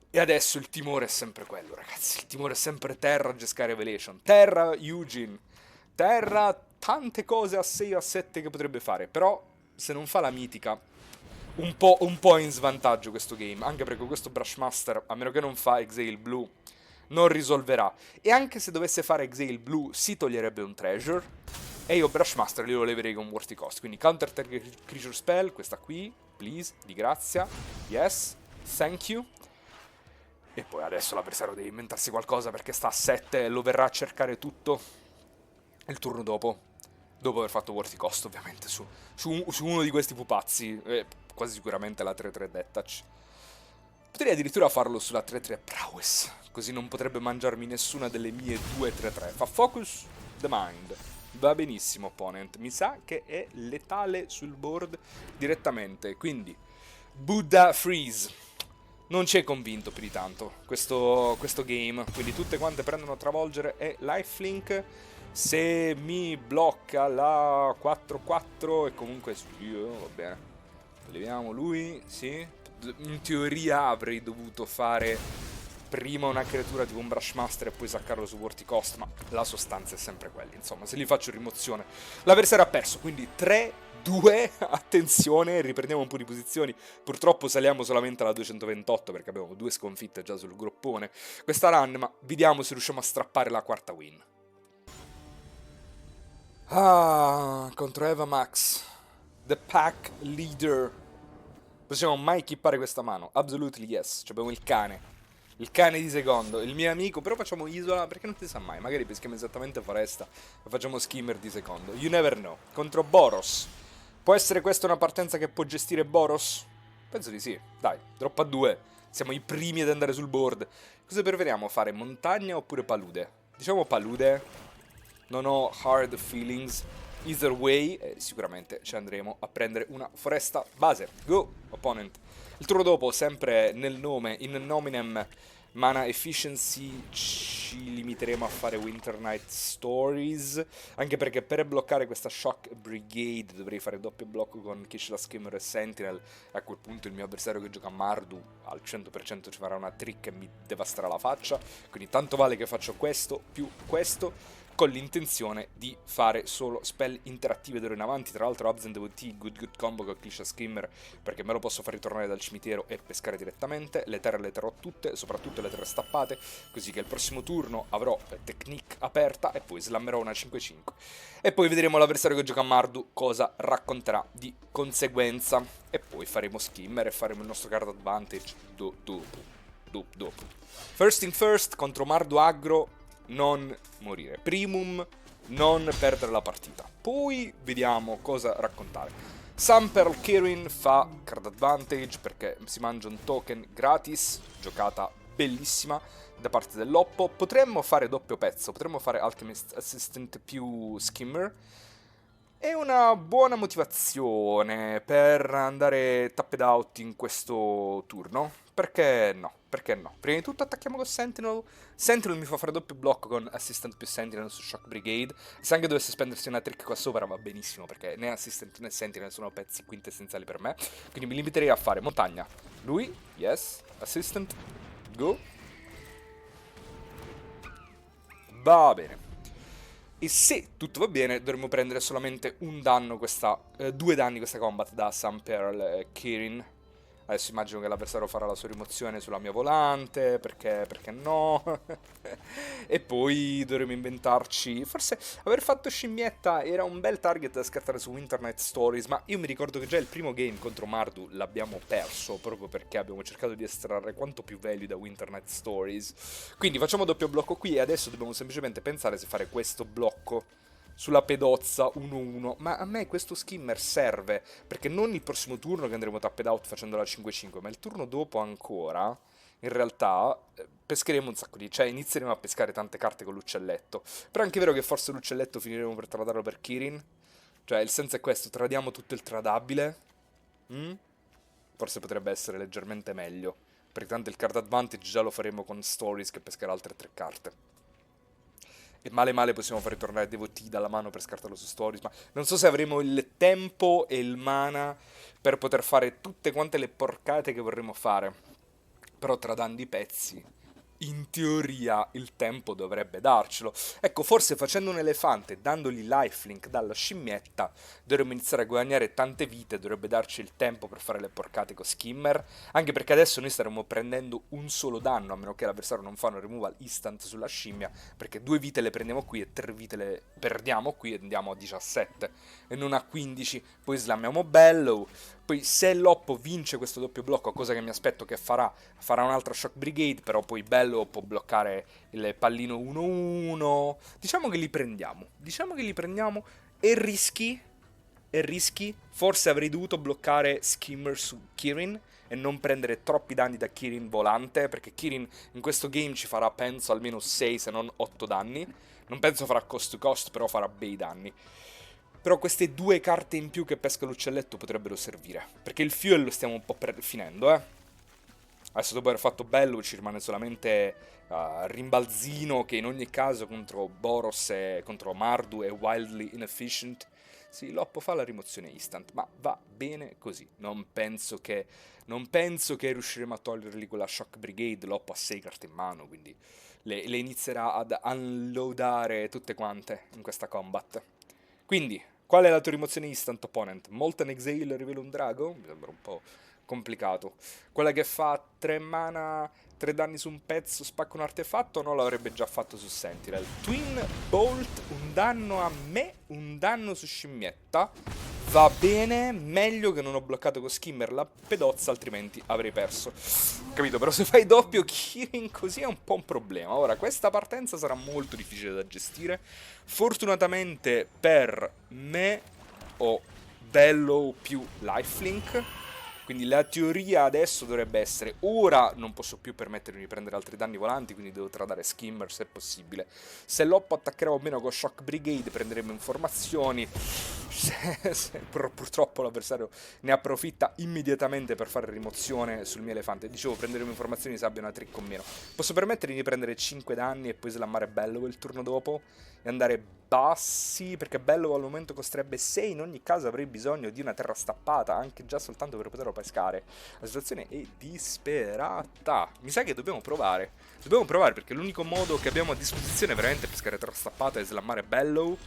E adesso il timore è sempre quello, ragazzi. Il timore è sempre Terra, Jeskai Revelation. Terra, Eugene. Terra, tante cose a 6 o a 7 che potrebbe fare. Però, se non fa la mitica, un po' in svantaggio questo game. Anche perché questo Brushmaster, a meno che non fa Exile blu, non risolverà. E anche se dovesse fare Exile blu, si toglierebbe un treasure. E io Brushmaster glielo leverei con Worthy Cost. Quindi Counter Creature Spell, questa qui, please, di grazia. Yes, thank you. E poi adesso l'avversario deve inventarsi qualcosa perché sta a 7 e lo verrà a cercare tutto il turno dopo. Dopo aver fatto Worthy Cost, ovviamente, su uno di questi pupazzi. Quasi sicuramente la 3-3 Death Touch. Potrei addirittura farlo sulla 3-3 Prowess. Così non potrebbe mangiarmi nessuna delle mie 2-3-3. Fa Focus the Mind. Va benissimo, opponent. Mi sa che è letale sul board direttamente. Quindi, Buddha Freeze. Non ci è convinto più di tanto questo game. Quindi tutte quante prendono travolgere e lifelink. Se mi blocca la 4-4 e comunque va bene. Leviamo lui, sì. In teoria avrei dovuto fare prima una creatura tipo un Brushmaster e poi saccarlo su Worthy Cost, ma la sostanza è sempre quella, insomma, se gli faccio rimozione l'avversario ha perso, quindi 3-2, attenzione, riprendiamo un po' di posizioni, purtroppo saliamo solamente alla 228 perché abbiamo 2 sconfitte già sul groppone questa run, ma vediamo se riusciamo a strappare la quarta win. Contro Eva Max, the pack leader. Possiamo mai equipare questa mano? Absolutely yes, abbiamo il cane. Il cane di secondo, il mio amico, però facciamo isola perché non si sa mai, magari peschiamo esattamente foresta e facciamo skimmer di secondo. You never know. Contro Boros. Può essere questa una partenza che può gestire Boros? Penso di sì. Dai, drop a 2. Siamo i primi ad andare sul board. Cosa preferiamo fare, montagna oppure palude? Diciamo palude. Non ho hard feelings. Either way, sicuramente ci andremo a prendere una foresta base. Go, opponent. Il turno dopo, sempre nel nome, in nominem, mana efficiency, ci limiteremo a fare Winter Night Stories. Anche perché per bloccare questa Shock Brigade dovrei fare doppio blocco con Kishla Skimmer e Sentinel. A quel punto il mio avversario che gioca Mardu al 100% ci farà una trick e mi devasterà la faccia. Quindi tanto vale che faccio questo più questo, con l'intenzione di fare solo spell interattive d'ora in avanti. Tra l'altro Absent DVT, good combo con Kishla Skimmer, perché me lo posso far ritornare dal cimitero e pescare direttamente. Le terre le terrò tutte, soprattutto le terre stappate, così che il prossimo turno avrò Technique aperta e poi slammerò una 5-5. E poi vedremo l'avversario che gioca Mardu cosa racconterà di conseguenza. E poi faremo Skimmer e faremo il nostro card advantage dopo. First thing first, contro Mardu aggro, non morire. Primum, non perdere la partita. Poi vediamo cosa raccontare. Samperl Kirin fa card advantage perché si mangia un token gratis, giocata bellissima da parte dell'Oppo. Potremmo fare doppio pezzo, potremmo fare Alchemist Assistant più Skimmer. È una buona motivazione per andare tapped out in questo turno. Perché no? Perché no? Prima di tutto attacchiamo con Sentinel. Sentinel mi fa fare doppio blocco con Assistant più Sentinel su Shock Brigade. Se anche dovesse spendersi una trick qua sopra va benissimo, perché né Assistant né Sentinel sono pezzi quintessenziali per me. Quindi mi limiterei a fare montagna. Lui, yes. Assistant, go. Va bene. E se tutto va bene, dovremmo prendere solamente un danno due danni questa combat da Samperl Kirin. Adesso immagino che l'avversario farà la sua rimozione sulla mia volante, perché no? E poi dovremo inventarci... Forse aver fatto scimmietta era un bel target da scattare su Winter Night Stories, ma io mi ricordo che già il primo game contro Mardu l'abbiamo perso, proprio perché abbiamo cercato di estrarre quanto più value da Winter Night Stories. Quindi facciamo doppio blocco qui e adesso dobbiamo semplicemente pensare se fare questo blocco sulla pedozza 1-1, ma a me questo skimmer serve, perché non il prossimo turno che andremo tapped out facendo la 5-5, ma il turno dopo ancora, in realtà, pescheremo un sacco di... cioè inizieremo a pescare tante carte con l'uccelletto. Però è anche vero che forse l'uccelletto finiremo per tradarlo per Kirin. Cioè, il senso è questo, tradiamo tutto il tradabile. Mm? Forse potrebbe essere leggermente meglio. Perché tanto il card advantage già lo faremo con Stories che pescherà altre 3 carte. E male male possiamo fare tornare Devotee dalla mano per scartarlo su Stories, ma non so se avremo il tempo e il mana per poter fare tutte quante le porcate che vorremmo fare. Però tradando i pezzi, in teoria il tempo dovrebbe darcelo. Ecco, forse facendo un elefante e dandogli lifelink dalla scimmietta, dovremmo iniziare a guadagnare tante vite, dovrebbe darci il tempo per fare le porcate con Skimmer, anche perché adesso noi staremo prendendo un solo danno, a meno che l'avversario non fa una removal instant sulla scimmia, perché 2 vite le prendiamo qui e 3 vite le perdiamo qui e andiamo a 17, e non a 15, poi slammiamo Bellow, poi se Loppo vince questo doppio blocco, cosa che mi aspetto che farà un'altra Shock Brigade, però poi Bello può bloccare il pallino 1-1. Diciamo che li prendiamo e rischi, forse avrei dovuto bloccare Skimmer su Kirin e non prendere troppi danni da Kirin volante, perché Kirin in questo game ci farà penso almeno 6 se non 8 danni. Non penso farà cost to cost, però farà bei danni. Però queste 2 carte in più che pesca l'uccelletto potrebbero servire. Perché il fuel lo stiamo un po' finendo, eh. Adesso dopo aver fatto bello ci rimane solamente Rimbalzino, che in ogni caso contro Boros e contro Mardu è wildly inefficient. Sì, Loppo fa la rimozione instant, ma va bene così. Non penso che riusciremo a toglierli con la Shock Brigade. Loppo ha 6 carte in mano, quindi le inizierà ad unloadare tutte quante in questa combat. Quindi, qual è la tua rimozione instant opponent? Molten Exile rivela un drago? Mi sembra un po' complicato. Quella che fa 3 mana, 3 danni su un pezzo, spacca un artefatto, no, l'avrebbe già fatto su Sentinel. Twin Bolt, un danno a me, un danno su scimmietta. Va bene, meglio che non ho bloccato con Skimmer la pedozza, altrimenti avrei perso. Capito, però se fai doppio Kirin così è un po' un problema. Ora, questa partenza sarà molto difficile da gestire. Fortunatamente per me ho Bellow più lifelink. Quindi la teoria adesso dovrebbe essere: ora non posso più permettermi di prendere altri danni volanti, quindi devo tradare Skimmer se possibile. Se Loppo attaccherà o meno con Shock Brigade prenderemo informazioni. Purtroppo l'avversario ne approfitta immediatamente per fare rimozione sul mio elefante. Dicevo, prenderemo informazioni se abbia una trick o meno. Posso permettermi di prendere 5 danni e poi slammare Bellow il turno dopo e andare bassi, perché Bellow al momento costerebbe 6. In ogni caso avrei bisogno di una terra stappata, anche già soltanto per poterlo pescare. La situazione è disperata. Mi sa che dobbiamo provare. Dobbiamo provare, perché l'unico modo che abbiamo a disposizione è veramente pescare terra stappata e slammare Bellow.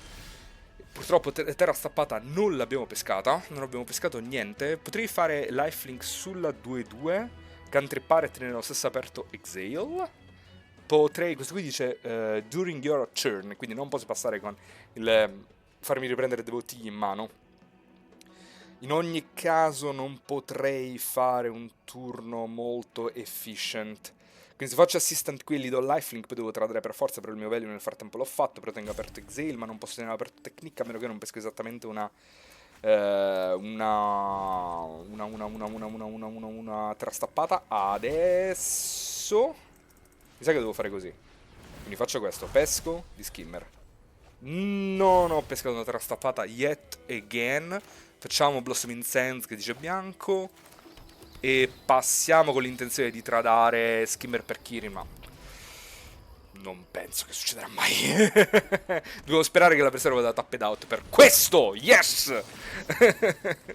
Purtroppo terra stappata non l'abbiamo pescata, non abbiamo pescato niente. Potrei fare lifelink sulla 2-2, cantrippare e tenere lo stesso aperto Exile. Potrei, questo qui dice during your turn, quindi non posso passare con il farmi riprendere Devotee in mano. In ogni caso non potrei fare un turno molto efficient. Quindi se faccio assistant qui e gli do lifelink, poi devo tradere per forza, però il mio value nel frattempo l'ho fatto, però tengo aperto Exile, ma non posso tenere aperto Technique a meno che non pesco esattamente una terra stappata. Adesso mi sa che devo fare così. Quindi faccio questo, pesco di Skimmer. Non ho pescato una terra stappata yet again. Facciamo Blossoming Sands che dice bianco. E passiamo con l'intenzione di tradare Skimmer per Kirin, ma non penso che succederà mai. Devo sperare che l'avversario vada tapped out per questo. Yes!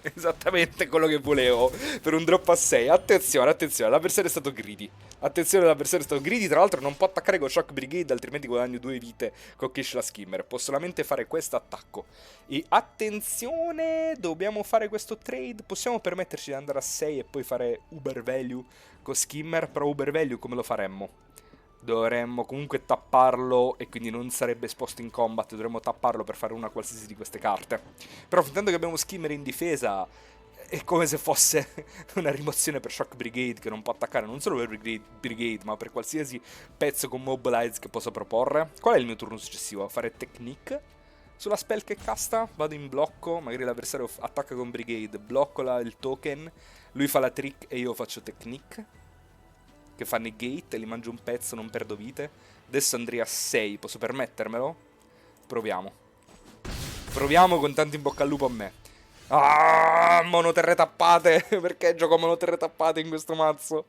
Esattamente quello che volevo per un drop a 6. Attenzione, attenzione, l'avversario è stato greedy. Attenzione, l'avversario è stato greedy. Tra l'altro non può attaccare con Shock Brigade, altrimenti guadagno 2 vite con Kish la Skimmer. Può solamente fare questo attacco. E attenzione, dobbiamo fare questo trade. Possiamo permetterci di andare a 6 e poi fare Uber Value con Skimmer. Però Uber Value come lo faremmo? Dovremmo comunque tapparlo e quindi non sarebbe esposto in combat. Dovremmo tapparlo per fare una qualsiasi di queste carte. Però fin tanto che abbiamo Skimmer in difesa è come se fosse una rimozione per Shock Brigade, che non può attaccare non solo per Brigade ma per qualsiasi pezzo con Mobilize che possa proporre. Qual è il mio turno successivo? Fare Technique, Sulla spell che casta, vado in blocco, magari l'avversario attacca con Brigade, blocco il token, lui fa la trick e io faccio technique, che fa negate e li mangio un pezzo, non perdo vite. Adesso andrei a 6, posso permettermelo? Proviamo. Proviamo con tanto in bocca al lupo a me. Ah, monoterre tappate, perché gioco a monoterre tappate in questo mazzo?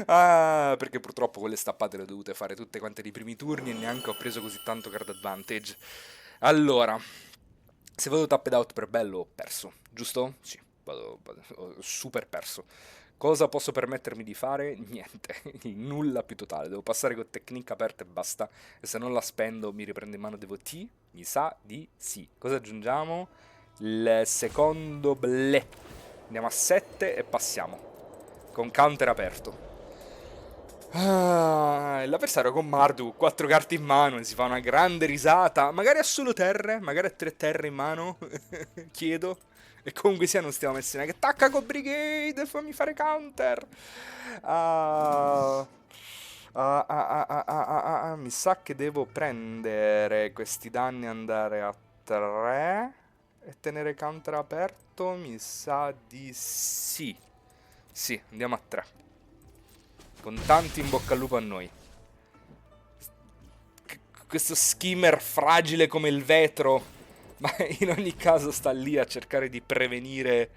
Ah, perché purtroppo quelle stappate le ho dovute fare tutte quante nei primi turni e neanche ho preso così tanto card advantage. Allora, se vado tapped out per bello ho perso, giusto? Sì, ho super perso. Cosa posso permettermi di fare? Niente, nulla più totale. Devo passare con tecnica aperta e basta. E se non la spendo mi riprendo in mano devotee? Mi sa di sì. Cosa aggiungiamo? Il secondo blé. Andiamo a 7 e passiamo. Con counter aperto. Ah, l'avversario con Marduk, 4 carte in mano, e si fa una grande risata. Magari ha solo terre, magari ha 3 terre in mano. Chiedo. E comunque sia non stiamo messi che attacca con Brigade, fammi fare counter. Mi sa che devo prendere questi danni e andare a 3 e tenere counter aperto. Mi sa di sì. Sì, andiamo a 3. Con tanti in bocca al lupo a noi. Questo skimmer fragile come il vetro, ma in ogni caso sta lì a cercare di prevenire.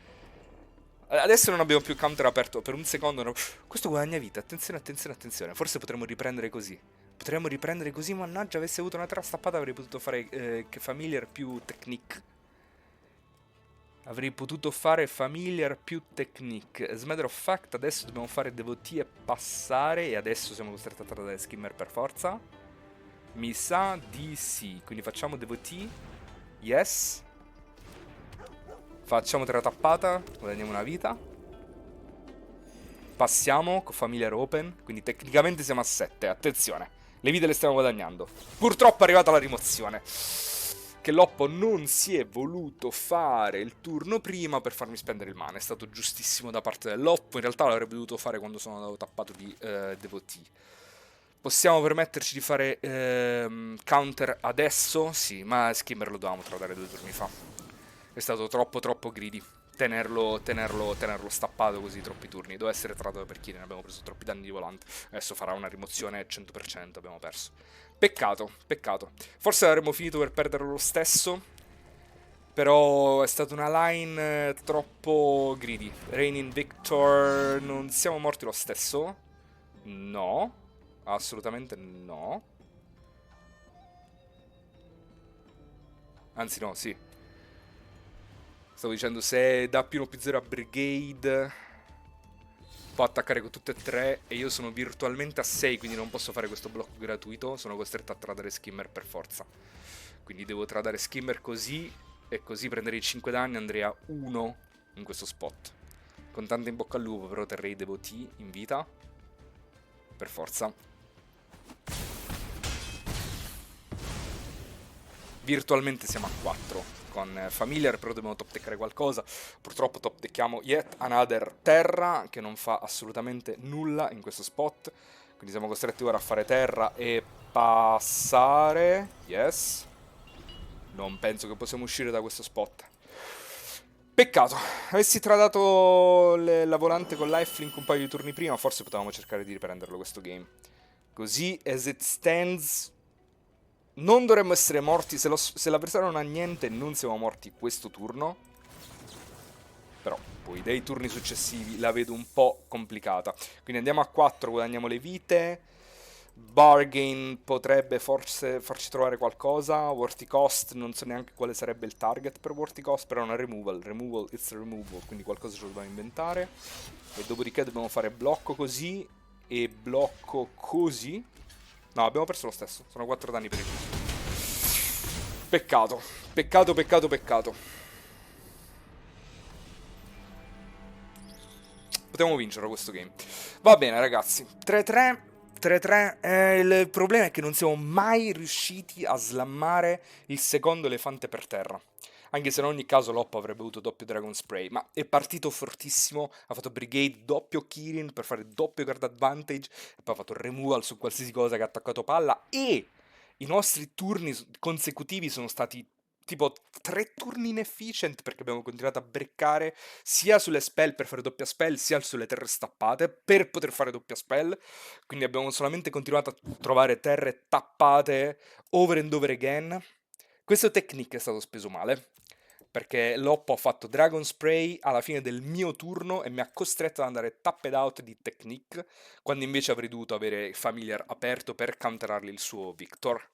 Adesso non abbiamo più counter aperto, per un secondo no. Questo guadagna vita, attenzione, attenzione, attenzione. Forse potremmo riprendere così. Potremmo riprendere così, mannaggia, avessi avuto una trastappata avrei potuto fare che familiar più technique. Avrei potuto fare familiar più technique. As a matter of fact, adesso dobbiamo fare devotee e passare. E adesso siamo costretti a trattare skimmer per forza. Mi sa di sì. Quindi facciamo devotee. Yes. Facciamo terra tappata. Guadagniamo una vita. Passiamo con familiar open. Quindi tecnicamente siamo a 7. Attenzione. Le vite le stiamo guadagnando. Purtroppo è arrivata la rimozione. Che Loppo non si è voluto fare il turno prima per farmi spendere il mana. È stato giustissimo da parte del Loppo. In realtà l'avrebbe dovuto fare quando sono andato tappato di devotee. Possiamo permetterci di fare counter adesso? Sì, ma Skimmer lo dovevamo trovare 2 turni fa. È stato troppo greedy. Tenerlo stappato così troppi turni. Doveva essere trattato per Kirin, abbiamo preso troppi danni di volante. Adesso farà una rimozione 100%, abbiamo perso. Peccato, peccato. Forse avremmo finito per perderlo lo stesso. Però è stata una line troppo greedy. Reigning Victor, non siamo morti lo stesso? No, assolutamente no. Anzi no, sì. Stavo dicendo, se dà più 1 più 0 a Brigade può attaccare con tutte e 3 e io sono virtualmente a 6, quindi non posso fare questo blocco gratuito, sono costretto a tradare Skimmer per forza. Quindi devo tradare Skimmer così e così prendere i 5 danni e andrei a 1 in questo spot. Con tanto in bocca al lupo però terrei devotee in vita. Per forza. Virtualmente siamo a 4 con familiar, però dobbiamo top deckare qualcosa. Purtroppo top deckiamo yet another terra che non fa assolutamente nulla in questo spot. Quindi siamo costretti ora a fare terra e passare. Yes. Non penso che possiamo uscire da questo spot. Peccato. Avessi tradato la volante con lifelink un paio di turni prima, forse potevamo cercare di riprenderlo questo game. Così, as it stands, non dovremmo essere morti. Se l'avversario non ha niente, non siamo morti questo turno. Però poi dei turni successivi la vedo un po' complicata. Quindi andiamo a 4, guadagniamo le vite. Bargain potrebbe forse farci trovare qualcosa. Worthy Cost, non so neanche quale sarebbe il target per Worthy Cost, però è una removal. Removal, it's a removal, quindi qualcosa ce lo dobbiamo inventare. E dopodiché dobbiamo fare blocco così e blocco così. No, abbiamo perso lo stesso. Sono 4 danni per il peccato. Peccato, peccato, peccato. Potevamo vincere questo game. Va bene, ragazzi. 3-3. 3-3. Il problema è che non siamo mai riusciti a slammare il secondo elefante per terra. Anche se in ogni caso Loppo avrebbe avuto doppio Dragon Spray. Ma è partito fortissimo. Ha fatto Brigade doppio Kirin per fare doppio card advantage. E poi ha fatto removal su qualsiasi cosa che ha attaccato palla. E i nostri turni consecutivi sono stati tipo 3 turni inefficient perché abbiamo continuato a breccare sia sulle spell per fare doppia spell, sia sulle terre stappate per poter fare doppia spell. Quindi abbiamo solamente continuato a trovare terre tappate over and over again. Questo technique è stato speso male, perché Loppo ha fatto Dragon Spray alla fine del mio turno e mi ha costretto ad andare tapped out di technique, quando invece avrei dovuto avere Familiar aperto per counterargli il suo Victor.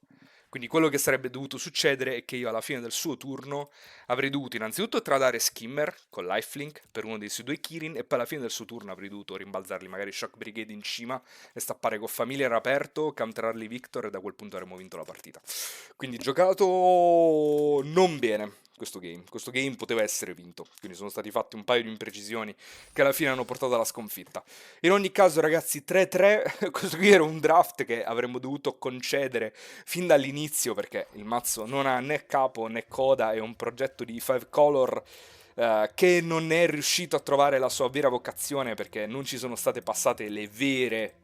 Quindi quello che sarebbe dovuto succedere è che io alla fine del suo turno avrei dovuto innanzitutto tradare Skimmer con lifelink per uno dei suoi due Kirin e poi alla fine del suo turno avrei dovuto rimbalzargli magari Shock Brigade in cima e stappare con Familiar aperto, counterargli Victor e da quel punto avremmo vinto la partita. Quindi giocato non bene questo game. Questo game poteva essere vinto, quindi sono stati fatti un paio di imprecisioni che alla fine hanno portato alla sconfitta. In ogni caso, ragazzi, 3-3, questo qui era un draft che avremmo dovuto concedere fin dall'inizio perché il mazzo non ha né capo né coda, è un progetto di Five Color che non è riuscito a trovare la sua vera vocazione perché non ci sono state passate le vere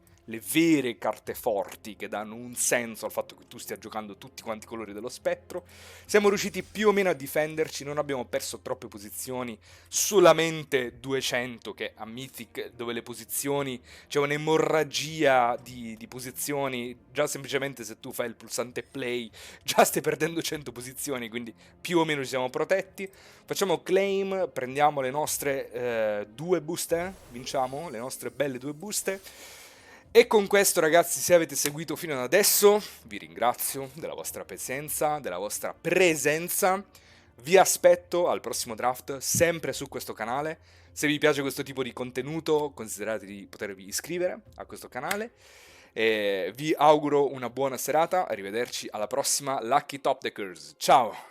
carte forti che danno un senso al fatto che tu stia giocando tutti quanti i colori dello spettro. Siamo riusciti più o meno a difenderci, non abbiamo perso troppe posizioni, solamente 200 che a Mythic dove le posizioni c'è un'emorragia di posizioni, già semplicemente se tu fai il pulsante play già stai perdendo 100 posizioni, quindi più o meno ci siamo protetti. Facciamo claim, prendiamo le nostre due buste, vinciamo le nostre belle due buste. E con questo, ragazzi, se avete seguito fino ad adesso, vi ringrazio della vostra pazienza, della vostra presenza. Vi aspetto al prossimo draft, sempre su questo canale. Se vi piace questo tipo di contenuto, considerate di potervi iscrivere a questo canale. E vi auguro una buona serata, arrivederci alla prossima Lucky Top Deckers. Ciao!